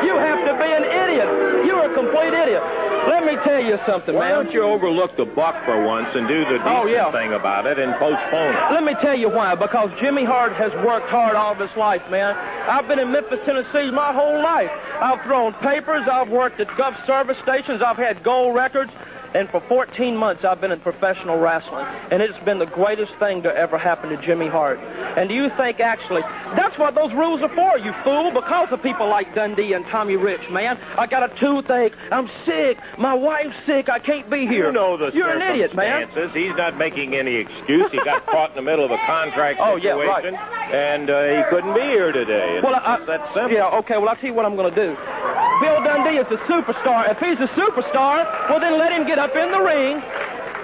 You have to be an idiot. You're a complete idiot. Let me tell you something, man. Why don't you overlook the buck for once and do the decent thing about it and postpone it? Let me tell you why. Because Jimmy Hart has worked hard all of his life, man. I've been in Memphis, Tennessee my whole life. I've thrown papers. I've worked at Gulf service stations. I've had gold records. And for 14 months, I've been in professional wrestling. And it's been the greatest thing to ever happen to Jimmy Hart. And do you think, actually, that's what those rules are for, you fool, because of people like Dundee and Tommy Rich, man. I got a toothache. I'm sick. My wife's sick. I can't be here. You know the You're an idiot, man. He's not making any excuse. He got caught in the middle of a contract situation. Yeah, right. And he couldn't be here today. Well, that's simple. Yeah, okay, well, I'll tell you what I'm going to do. Bill Dundee is a superstar. If he's a superstar, well, then let him get up in the ring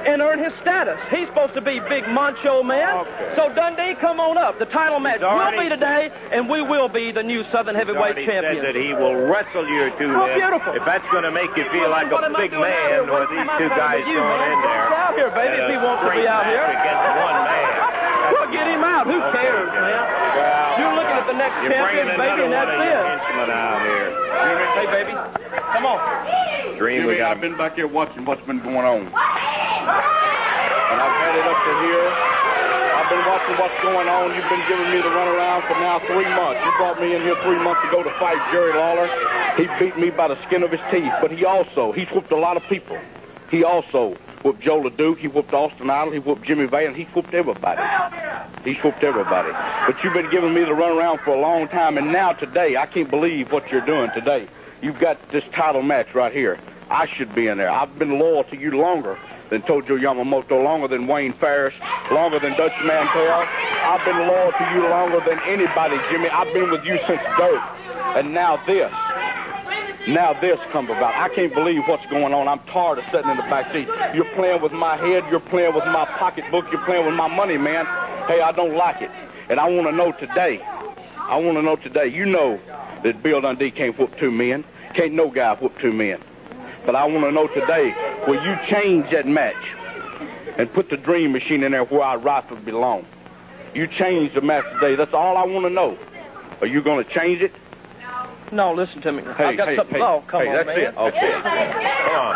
and earn his status. He's supposed to be big macho man. Okay. So, Dundee, come on up. The title match will be today, and we will be the new Southern Heavyweight champions. Said that he will wrestle your two men. Beautiful. If that's going to make you feel like a big man, or these two guys going in there. Get out here, baby, if he wants to be out here. Against one man. We'll get him out. Who cares, man? Well, you're looking at the next champion, baby, and that's it. Out here. Hey, baby, come on. Dream, Jimmy, I've been back here watching what's been going on. And I've had it up to here. I've been watching what's going on. You've been giving me the runaround for now 3 months. You brought me in here 3 months ago to fight Jerry Lawler. He beat me by the skin of his teeth, but he's whooped a lot of people. He also whooped Joe LeDuc. He whooped Austin Idol. He whooped Jimmy Valiant. He whooped everybody. He's whooped everybody. But you've been giving me the runaround for a long time, and now today, I can't believe what you're doing today. You've got this title match right here. I should be in there. I've been loyal to you longer than Tojo Yamamoto, longer than Wayne Ferris, longer than Dutch Mantel. I've been loyal to you longer than anybody, Jimmy. I've been with you since dirt. And now this comes about. I can't believe what's going on. I'm tired of sitting in the back seat. You're playing with my head. You're playing with my pocketbook. You're playing with my money, man. Hey, I don't like it. And I want to know today. You know that Bill Dundee can't whoop two men. Can't no guy whoop two men. But I want to know today, will you change that match and put the Dream Machine in there where our rightfully belong? You change the match today. That's all I want to know. Are you going to change it? No, listen to me. Hey, come on, that's man. it. Okay. Come on.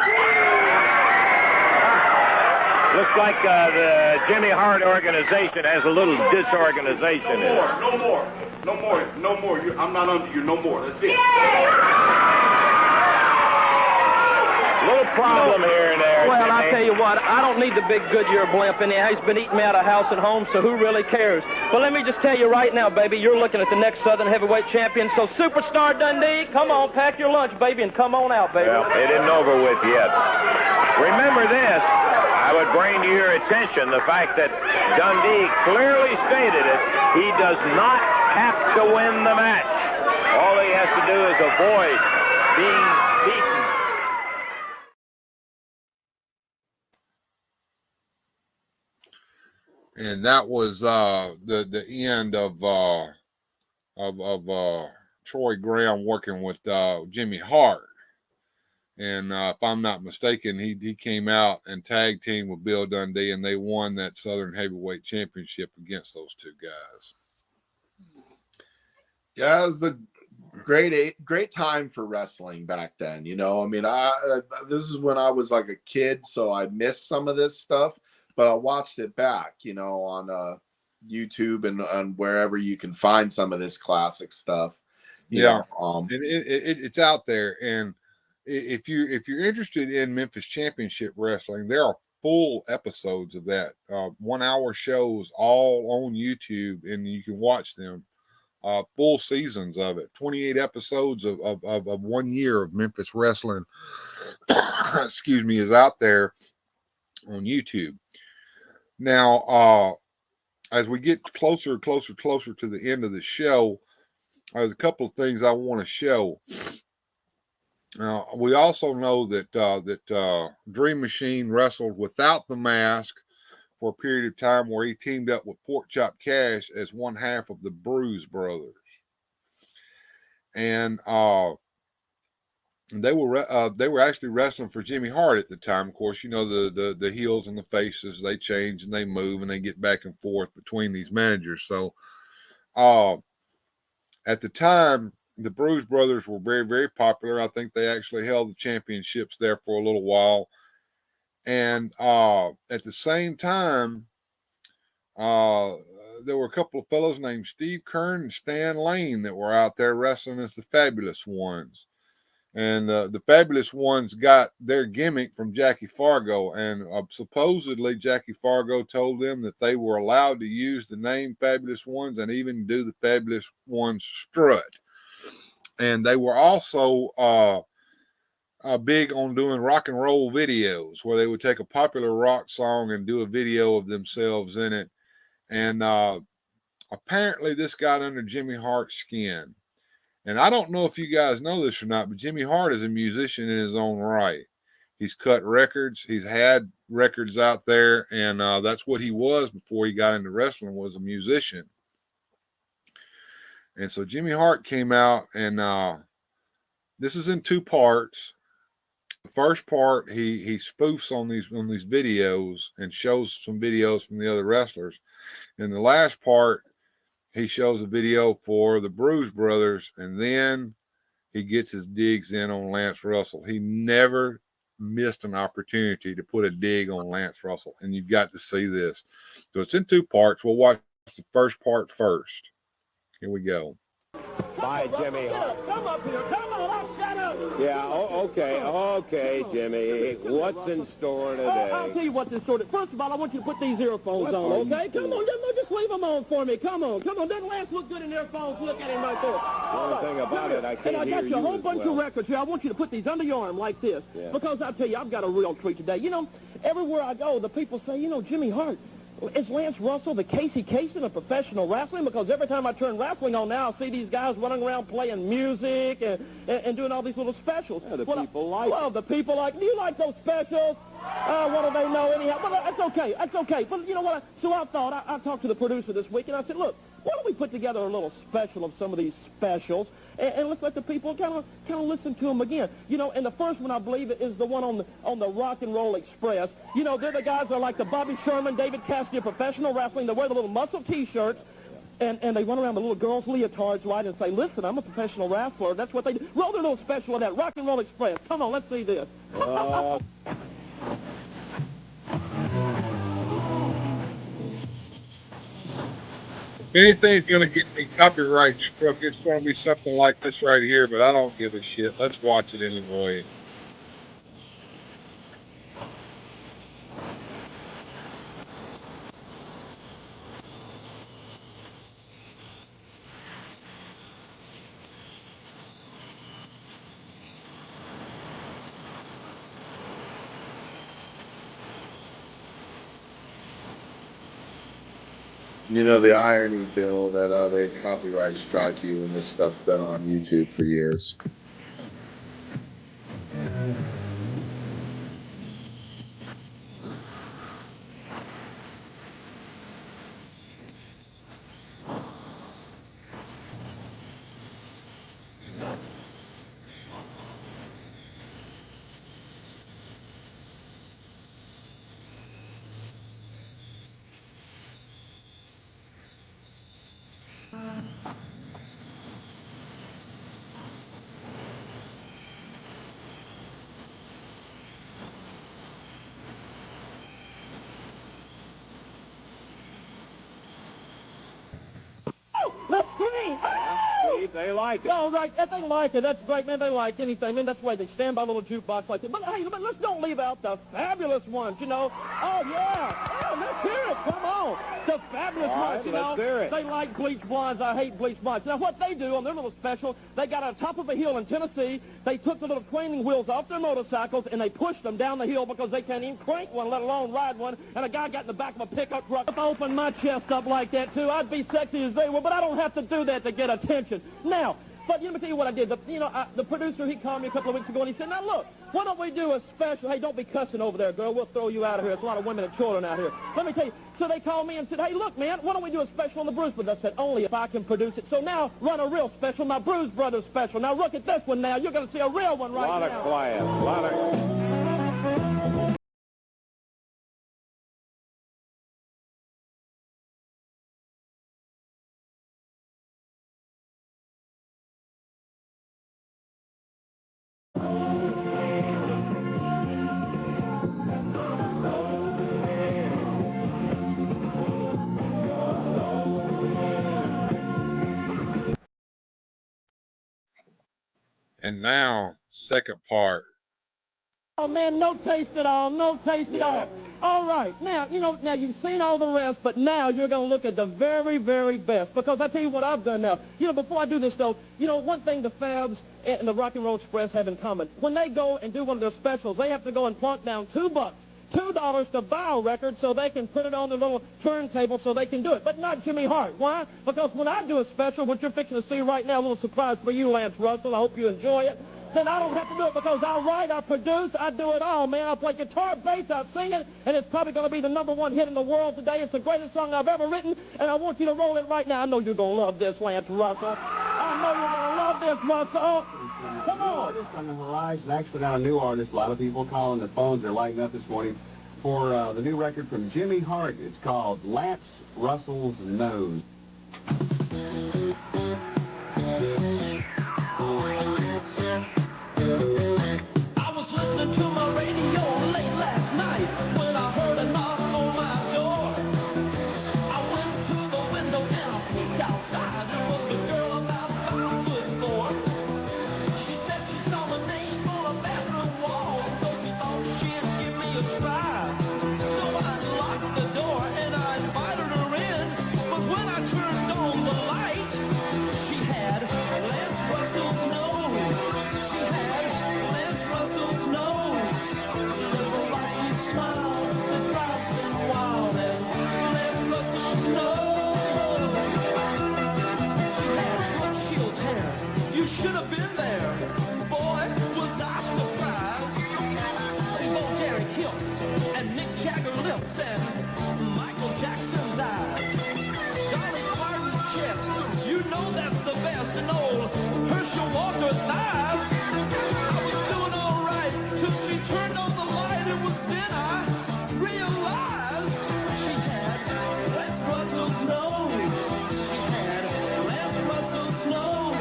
Looks like the Jimmy Hart organization has a little disorganization in it. No more. I'm not under you. No more. That's it. Little problem here and there. Well, Jimmy. I tell you what, I don't need the big Goodyear blimp anyhow. He's been eating me out of house and home, so who really cares? But let me just tell you right now, baby, you're looking at the next Southern Heavyweight champion. So, Superstar Dundee, come on, pack your lunch, baby, and come on out, baby. Well, it isn't over with yet. Remember this. I would bring to your attention the fact that Dundee clearly stated it. He does not have to win the match. All he has to do is avoid being beaten. And that was the end of Troy Graham working with Jimmy Hart. And if I'm not mistaken, he came out and tag team with Bill Dundee, and they won that Southern Heavyweight Championship against those two guys. Yeah, it was a great time for wrestling back then. You know, I mean, this is when I was like a kid, so I missed some of this stuff, but I watched it back, you know, on YouTube and on wherever you can find some of this classic stuff. Yeah, and it's out there. And if you're interested in Memphis Championship Wrestling, there are full episodes of that, 1 hour shows all on YouTube, and you can watch them. Full seasons of it, 28 episodes of 1 year of Memphis wrestling, excuse me, is out there on YouTube. Now, as we get closer to the end of the show, there's a couple of things I want to show. We also know that Dream Machine wrestled without the mask for a period of time, where he teamed up with Pork Chop Cash as one half of the Bruise Brothers, and they were actually wrestling for Jimmy Hart at the time. Of course, you know, the heels and the faces, they change and they move and they get back and forth between these managers. So at the time, the Bruise Brothers were very, very popular. I think they actually held the championships there for a little while. And at the same time, there were a couple of fellows named Steve Kern and Stan Lane that were out there wrestling as the Fabulous Ones. And the Fabulous Ones got their gimmick from Jackie Fargo. And supposedly Jackie Fargo told them that they were allowed to use the name Fabulous Ones and even do the Fabulous Ones strut. And they were also big on doing rock and roll videos, where they would take a popular rock song and do a video of themselves in it. And apparently this got under Jimmy Hart's skin. And I don't know if you guys know this or not, but Jimmy Hart is a musician in his own right. He's cut records. He's had records out there, and that's what he was before he got into wrestling, was a musician. And so Jimmy Hart came out, and this is in 2 parts. The first part, he spoofs on these videos and shows some videos from the other wrestlers. In the last part, he shows a video for the Bruise Brothers, and then he gets his digs in on Lance Russell. He never missed an opportunity to put a dig on Lance Russell, and you've got to see this. So it's in 2 parts. We'll watch the first part first. Here we go. Bye, Jimmy. Come up here. Come on up. Shut up. Yeah, okay, Jimmy. What's in store today? I'll tell you what's in store. First of all, I want you to put these earphones on, okay? Come on, just leave them on for me. Come on. Doesn't Lance look good in earphones? Look at him right there. One thing about it, I can't hear you. And I got you a whole bunch of records here. I want you to put these under your arm like this. Yeah. Because I'll tell you, I've got a real treat today. You know, everywhere I go, the people say, you know, Jimmy Hart, is Lance Russell the Casey Kasem of professional wrestling? Because every time I turn wrestling on now, I see these guys running around playing music and doing all these little specials. Yeah, the people like it. Well, the people like, do you like those specials? What do they know anyhow? Well, that's okay. But you know what? So I thought, I talked to the producer this week, and I said, look, why don't we put together a little special of some of these specials, and let's let the people kind of listen to them again. You know, and the first one, I believe, is the one on the Rock and Roll Express. You know, they're the guys that are like the Bobby Sherman, David Cassidy of professional wrestling. They wear the little muscle T-shirts, and they run around with little girls' leotards, right, and say, listen, I'm a professional wrestler. That's what they do. Roll their little special of that, Rock and Roll Express. Come on, let's see this. If anything's going to get me copyright struck, it's going to be something like this right here, but I don't give a shit. Let's watch it anyway. You know, the irony, Bill, that they copyright strike you and this stuff's been on YouTube for years. They like it. No, right. They like it. That's great, man. They like anything. And that's why they stand by a little jukebox like that. But, hey, but let's don't leave out the fabulous ones, you know. Oh, yeah. Yeah, let's hear it. Come on. The fabulous ones, you know. Let's hear it. They like bleach blondes. I hate bleach blondes. Now, what they do on their little special, they got on top of a hill in Tennessee. They took the little training wheels off their motorcycles, and they pushed them down the hill because they can't even crank one, let alone ride one. And a guy got in the back of a pickup truck. If I opened my chest up like that, too, I'd be sexy as they were, but I don't have to do that to get attention. Now, but let me tell you what I did. The producer, he called me a couple of weeks ago, and he said, now, look, why don't we do a special? Hey, don't be cussing over there, girl. We'll throw you out of here. There's a lot of women and children out here. Let me tell you. So they called me and said, hey, look, man, why don't we do a special on the Bruce Brothers? I said, only if I can produce it. So now, run a real special, my Bruce Brothers special. Now, look at this one now. You're going to see a real one right now. A lot of class. A lot of... And now, second part. Oh, man, no taste at all. No taste at all. All right. Now, now you've seen all the rest, but now you're going to look at the very, very best. Because I tell you what I've done now. Before I do this, though, one thing the Fabs and the Rock and Roll Express have in common. When they go and do one of their specials, they have to go and plunk down $2 to buy a record so they can put it on their little turntable so they can do it. But not Jimmy Hart. Why? Because when I do a special, what you're fixing to see right now, a little surprise for you, Lance Russell, I hope you enjoy it, then I don't have to do it because I write, I produce, I do it all, man. I play guitar, bass, I sing it, and it's probably going to be the #1 hit in the world today. It's the greatest song I've ever written, and I want you to roll it right now. I know you're going to love this, Lance Russell. I know you're going to love this, Russell. Come on. Artist on the horizon, actually now a new artist. A lot of people calling the phones are lighting up this morning for the new record from Jimmy Hart. It's called Lance Russell's Nose. I was listening to my radio late last night when I heard a knock on my door. I went to the window and I peeked outside. There was a girl about 5'4". She said she saw my name on a bathroom wall, so she thought she'd give me a try. So I locked the door and I invited her in. But when I turned on the light, she had Lance Russell's nose. She had Lance Russell's nose. Little rocky smile that drives me wild, and Lance Russell's nose. She had Brooke Shields' hair. You should have been there. Boy, was I surprised. Oh, Gary Hill and Mick Jagger lips and Michael Jackson's eyes. Dolly Parton's chest. You know that's the best. And old Herschel Walker's thighs. I was doing all right till she turned on the light. It was then I realized she had Lance Russell's nose. She had Lance Russell's nose.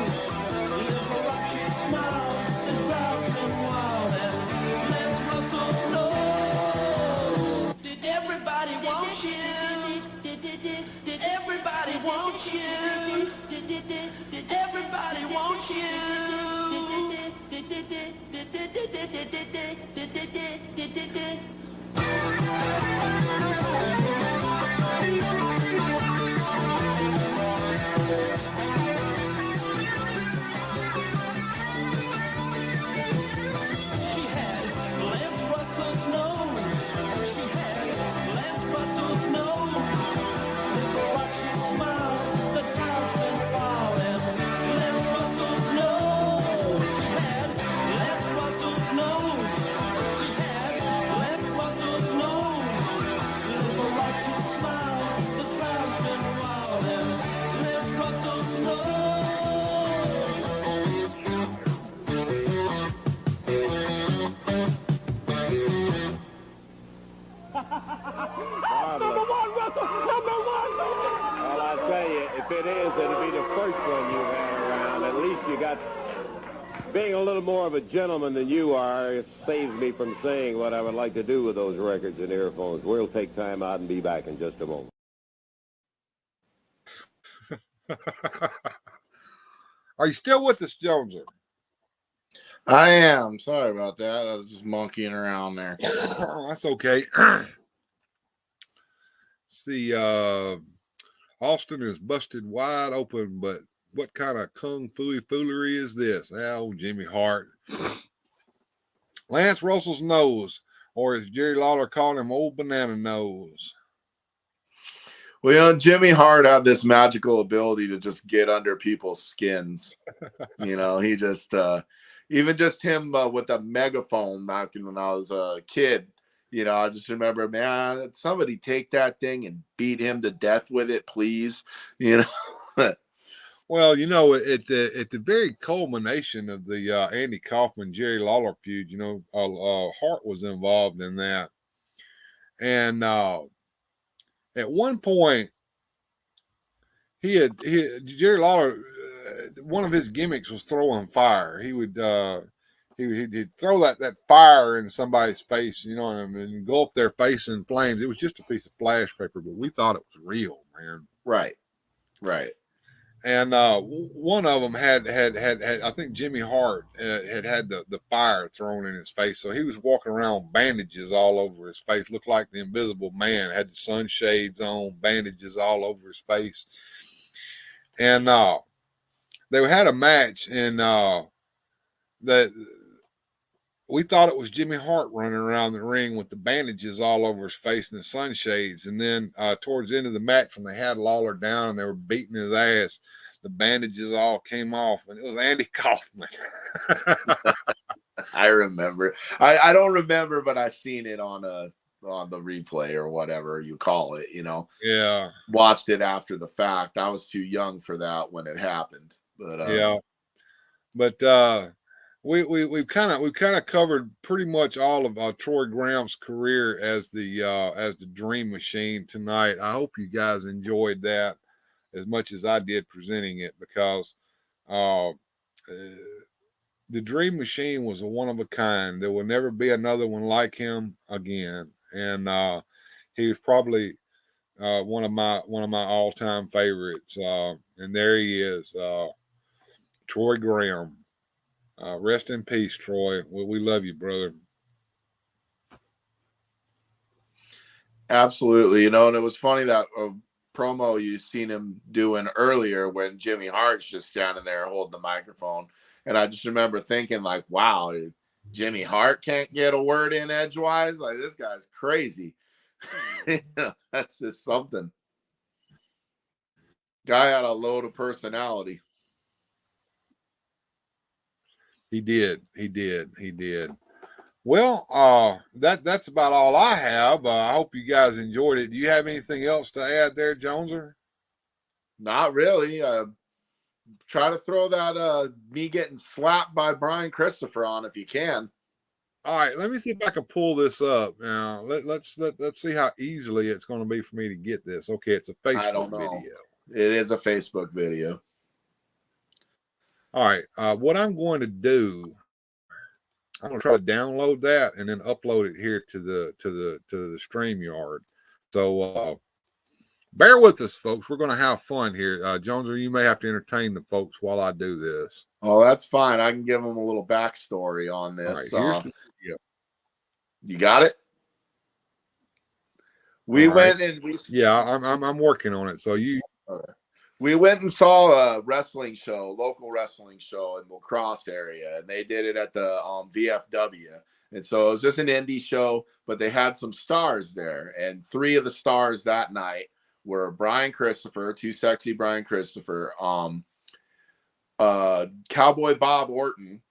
Little rocky smile that drives me wild, and Lance Russell's nose. Did everybody want you? Did everybody want you? Did everybody want you? She had Lance Russell's nose. She had Lance Russell's nose. Little rocky smile that drives me wild, and Lance Russell's nose. She had Lance Russell's nose. She had Lance Russell's nose. Little rocky smile that drives me wild, and Lance Russell's nose. #1, Russell! #1, baby! Well, I tell you, if it is, it'll be the first one you've had around. At least you got... Being a little more of a gentleman than you are, it saves me from saying what I would like to do with those records and earphones. We'll take time out and be back in just a moment. Are you still with us, Joneser? I am. Sorry about that. I was just monkeying around there. That's okay. See, Austin is busted wide open, but what kind of kung fu foolery is this? Oh, Jimmy Hart. Lance Russell's nose, or as Jerry Lawler called him, old banana nose. Well, you know, Jimmy Hart had this magical ability to just get under people's skins. You know, he just, even just him with a megaphone back when I was a kid, you know, I just remember, man, somebody take that thing and beat him to death with it, please. You know? Well, you know, at the very culmination of the Andy Kaufman Jerry Lawler feud, you know, Hart was involved in that, and at one point, Jerry Lawler, one of his gimmicks was throwing fire. He would he'd throw that fire in somebody's face, you know, and engulf their face in flames. It was just a piece of flash paper, but we thought it was real, man. Right. And one of them had I think Jimmy Hart had the fire thrown in his face, so he was walking around with bandages all over his face, looked like the Invisible Man, had the sunshades on, bandages all over his face, and they had a match, and that we thought it was Jimmy Hart running around the ring with the bandages all over his face and the sunshades. And then towards the end of the match, when they had Lawler down and they were beating his ass, the bandages all came off, and it was Andy Kaufman. I remember. I don't remember, but I seen it on the replay or whatever you call it. You know. Yeah. Watched it after the fact. I was too young for that when it happened. But yeah. But we've kind of covered pretty much all of Troy Graham's career as the Dream Machine tonight. I hope you guys enjoyed that as much as I did presenting it, because the Dream Machine was a one of a kind. There will never be another one like him again, and he was probably one of my all-time favorites. And there he is, Troy Graham. Rest in peace, Troy. We love you, brother. Absolutely. You know, and it was funny that promo you seen him doing earlier when Jimmy Hart's just standing there holding the microphone. And I just remember thinking, like, wow, Jimmy Hart can't get a word in edgewise. Like, this guy's crazy. You know, that's just something. Guy had a load of personality. He did. Well, that's about all I have. I hope you guys enjoyed it. Do you have anything else to add there, Joneser? Not really. Try to throw that me getting slapped by Brian Christopher on if you can. All right, let me see if I can pull this up. Now, let's see how easily it's going to be for me to get this. Okay, it's a Facebook video. It is a Facebook video. All right, what I'm going to do, I'm going to try to download that and then upload it here to the StreamYard. So bear with us, folks. We're going to have fun here. Joneser, you may have to entertain the folks while I do this. Oh, that's fine. I can give them a little backstory on this. All right, here's the video. You got it? We went and we. Yeah, I'm working on it. So you. Okay. We went and saw a wrestling show, local wrestling show in La Crosse area, and they did it at the VFW. And so it was just an indie show, but they had some stars there. And 3 of the stars that night were Brian Christopher, Too Sexy Brian Christopher, Cowboy Bob Orton,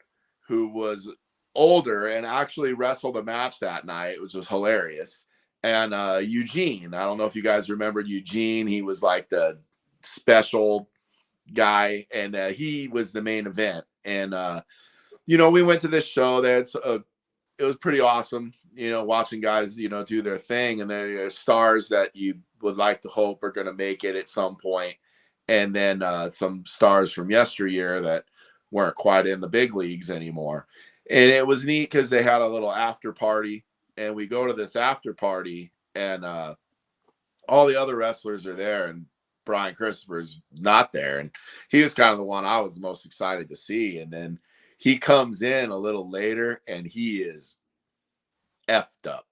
who was older and actually wrestled a match that night, which was hilarious, and Eugene. I don't know if you guys remembered Eugene. He was like the special guy, and he was the main event. And you know, we went to this show. It was pretty awesome, you know, watching guys, you know, do their thing, and there are stars that you would like to hope are going to make it at some point, and then some stars from yesteryear that weren't quite in the big leagues anymore. And it was neat because they had a little after party, and we go to this after party, and all the other wrestlers are there, and Brian Christopher's not there. And he was kind of the one I was most excited to see. And then he comes in a little later and he is effed up.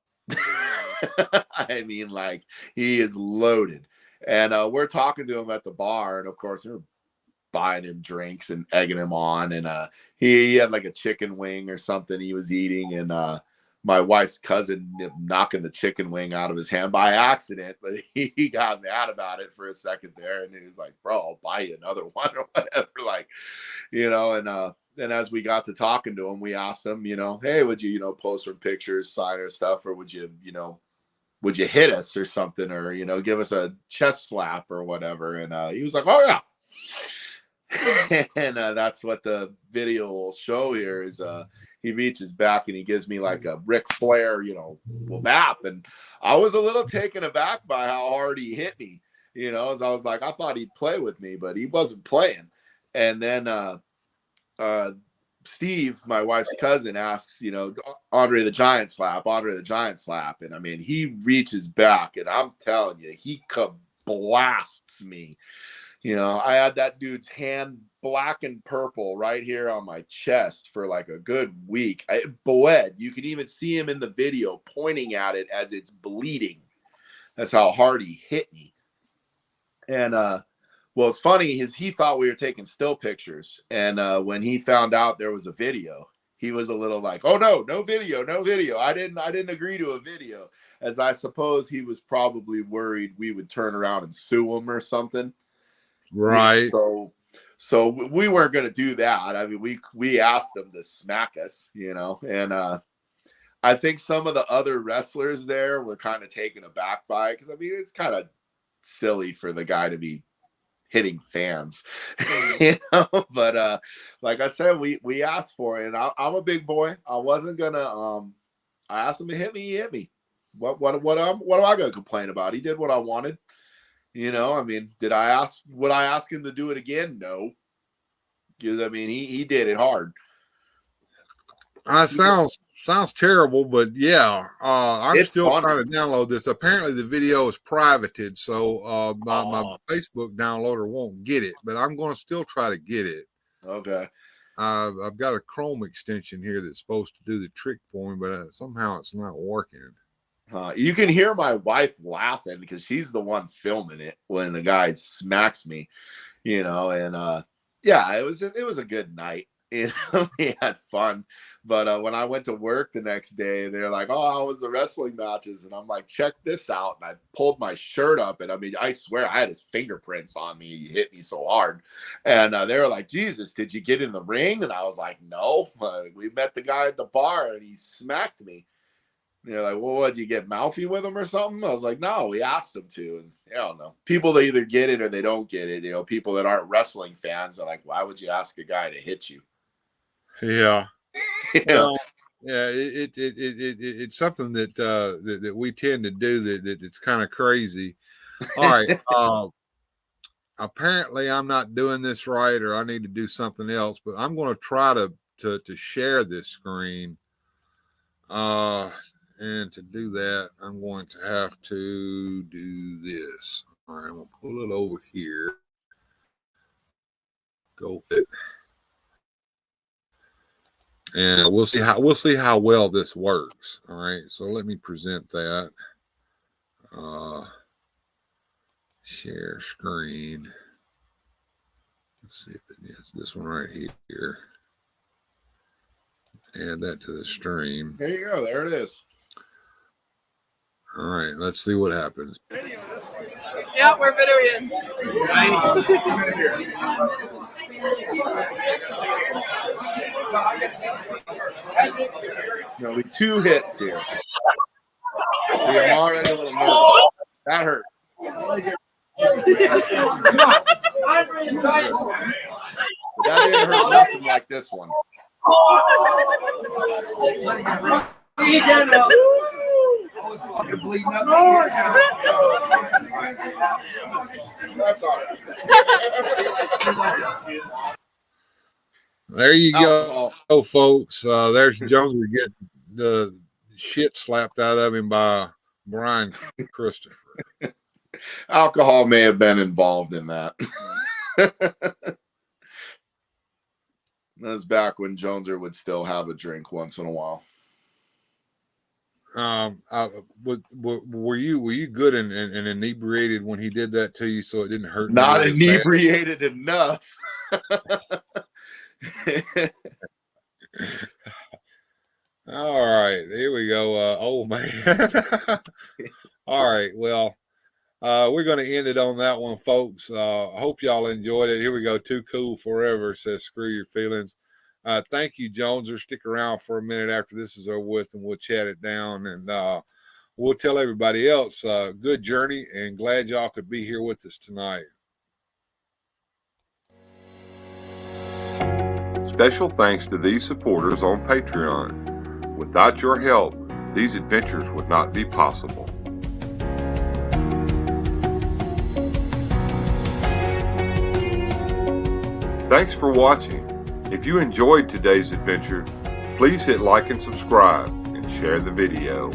I mean, like, he is loaded. And we're talking to him at the bar. And of course, we're buying him drinks and egging him on. And he had like a chicken wing or something he was eating. And my wife's cousin knocking the chicken wing out of his hand by accident, but he got mad about it for a second there. And he was like, bro, I'll buy you another one or whatever. Like, you know, and then as we got to talking to him, we asked him, you know, hey, would you, you know, post some pictures, sign our stuff, or would you, you know, would you hit us or something, or, you know, give us a chest slap or whatever? And he was like, oh yeah. And that's what the video will show here is he reaches back and he gives me like a Ric Flair, you know, whap. And I was a little taken aback by how hard he hit me, you know, as I was like, I thought he'd play with me, but he wasn't playing. And then Steve, my wife's cousin, asks, you know, Andre the Giant slap. And I mean, he reaches back and I'm telling you, he blasts me. You know, I had that dude's hand black and purple right here on my chest for like a good week. It bled. You can even see him in the video pointing at it as it's bleeding. That's how hard he hit me. And what's funny is he thought we were taking still pictures. And when he found out there was a video, he was a little like, oh no video. I didn't agree to a video, as I suppose he was probably worried we would turn around and sue him or something. Right. So we weren't going to do that. I mean, we asked him to smack us, you know, and I think some of the other wrestlers there were kind of taken aback by it, because I mean, it's kind of silly for the guy to be hitting fans, you know. But like I said, we asked for it, and I'm a big boy. I wasn't gonna. I asked him to hit me. He hit me. What am I gonna complain about? He did what I wanted. You know, I mean, would I ask him to do it again? No. Because I mean, he did it hard. Sounds terrible, but yeah, I'm still funny. trying to download this. Apparently the video is privated, so my Facebook downloader won't get it, but I'm going to still try to get it. Okay. I've got a Chrome extension here that's supposed to do the trick for me, but somehow it's not working. You can hear my wife laughing because she's the one filming it when the guy smacks me, you know. And yeah, it was a good night. You know, we had fun. But when I went to work the next day, they're like, "Oh, how was the wrestling matches?" And I'm like, "Check this out." And I pulled my shirt up, and I mean, I swear I had his fingerprints on me. He hit me so hard. And they were like, "Jesus, did you get in the ring?" And I was like, "No, we met the guy at the bar, and he smacked me." They're like, well, what, did you get mouthy with him or something? I was like, no, we asked them to. And I don't know. People that either get it or they don't get it. You know, people that aren't wrestling fans are like, why would you ask a guy to hit you? Yeah. You know? Well, yeah, it's something that we tend to do that it's kind of crazy. All right. Apparently I'm not doing this right, or I need to do something else, but I'm going to try to share this screen. And to do that, I'm going to have to do this. All right, I'm going to pull it over here. Go fit. And we'll see how well this works. All right, so let me present that. Share screen. Let's see if it is this one right here. Add that to the stream. There you go. There it is. All right, let's see what happens. Yeah, we're videoing. There'll be 2 hits here. So I'm already a little nervous. That hurt. But that didn't hurt nothing like this one. Fucking bleeding up. That's all right. There you go, folks. There's Jones getting the shit slapped out of him by Brian Christopher. Alcohol may have been involved in that. That was back when Joneser would still have a drink once in a while. Were you good and inebriated when he did that to you, so it didn't hurt? Not inebriated enough. All right, here we go. Oh man. All right, well, we're going to end it on that one, folks. I hope y'all enjoyed it. Here we go. Too Cool Forever says, screw your feelings. Thank you, Joneser. Stick around for a minute after this is over with, and we'll chat it down. And we'll tell everybody else, good journey, and glad y'all could be here with us tonight. Special thanks to these supporters on Patreon. Without your help, these adventures would not be possible. Thanks for watching. If you enjoyed today's adventure, please hit like and subscribe and share the video.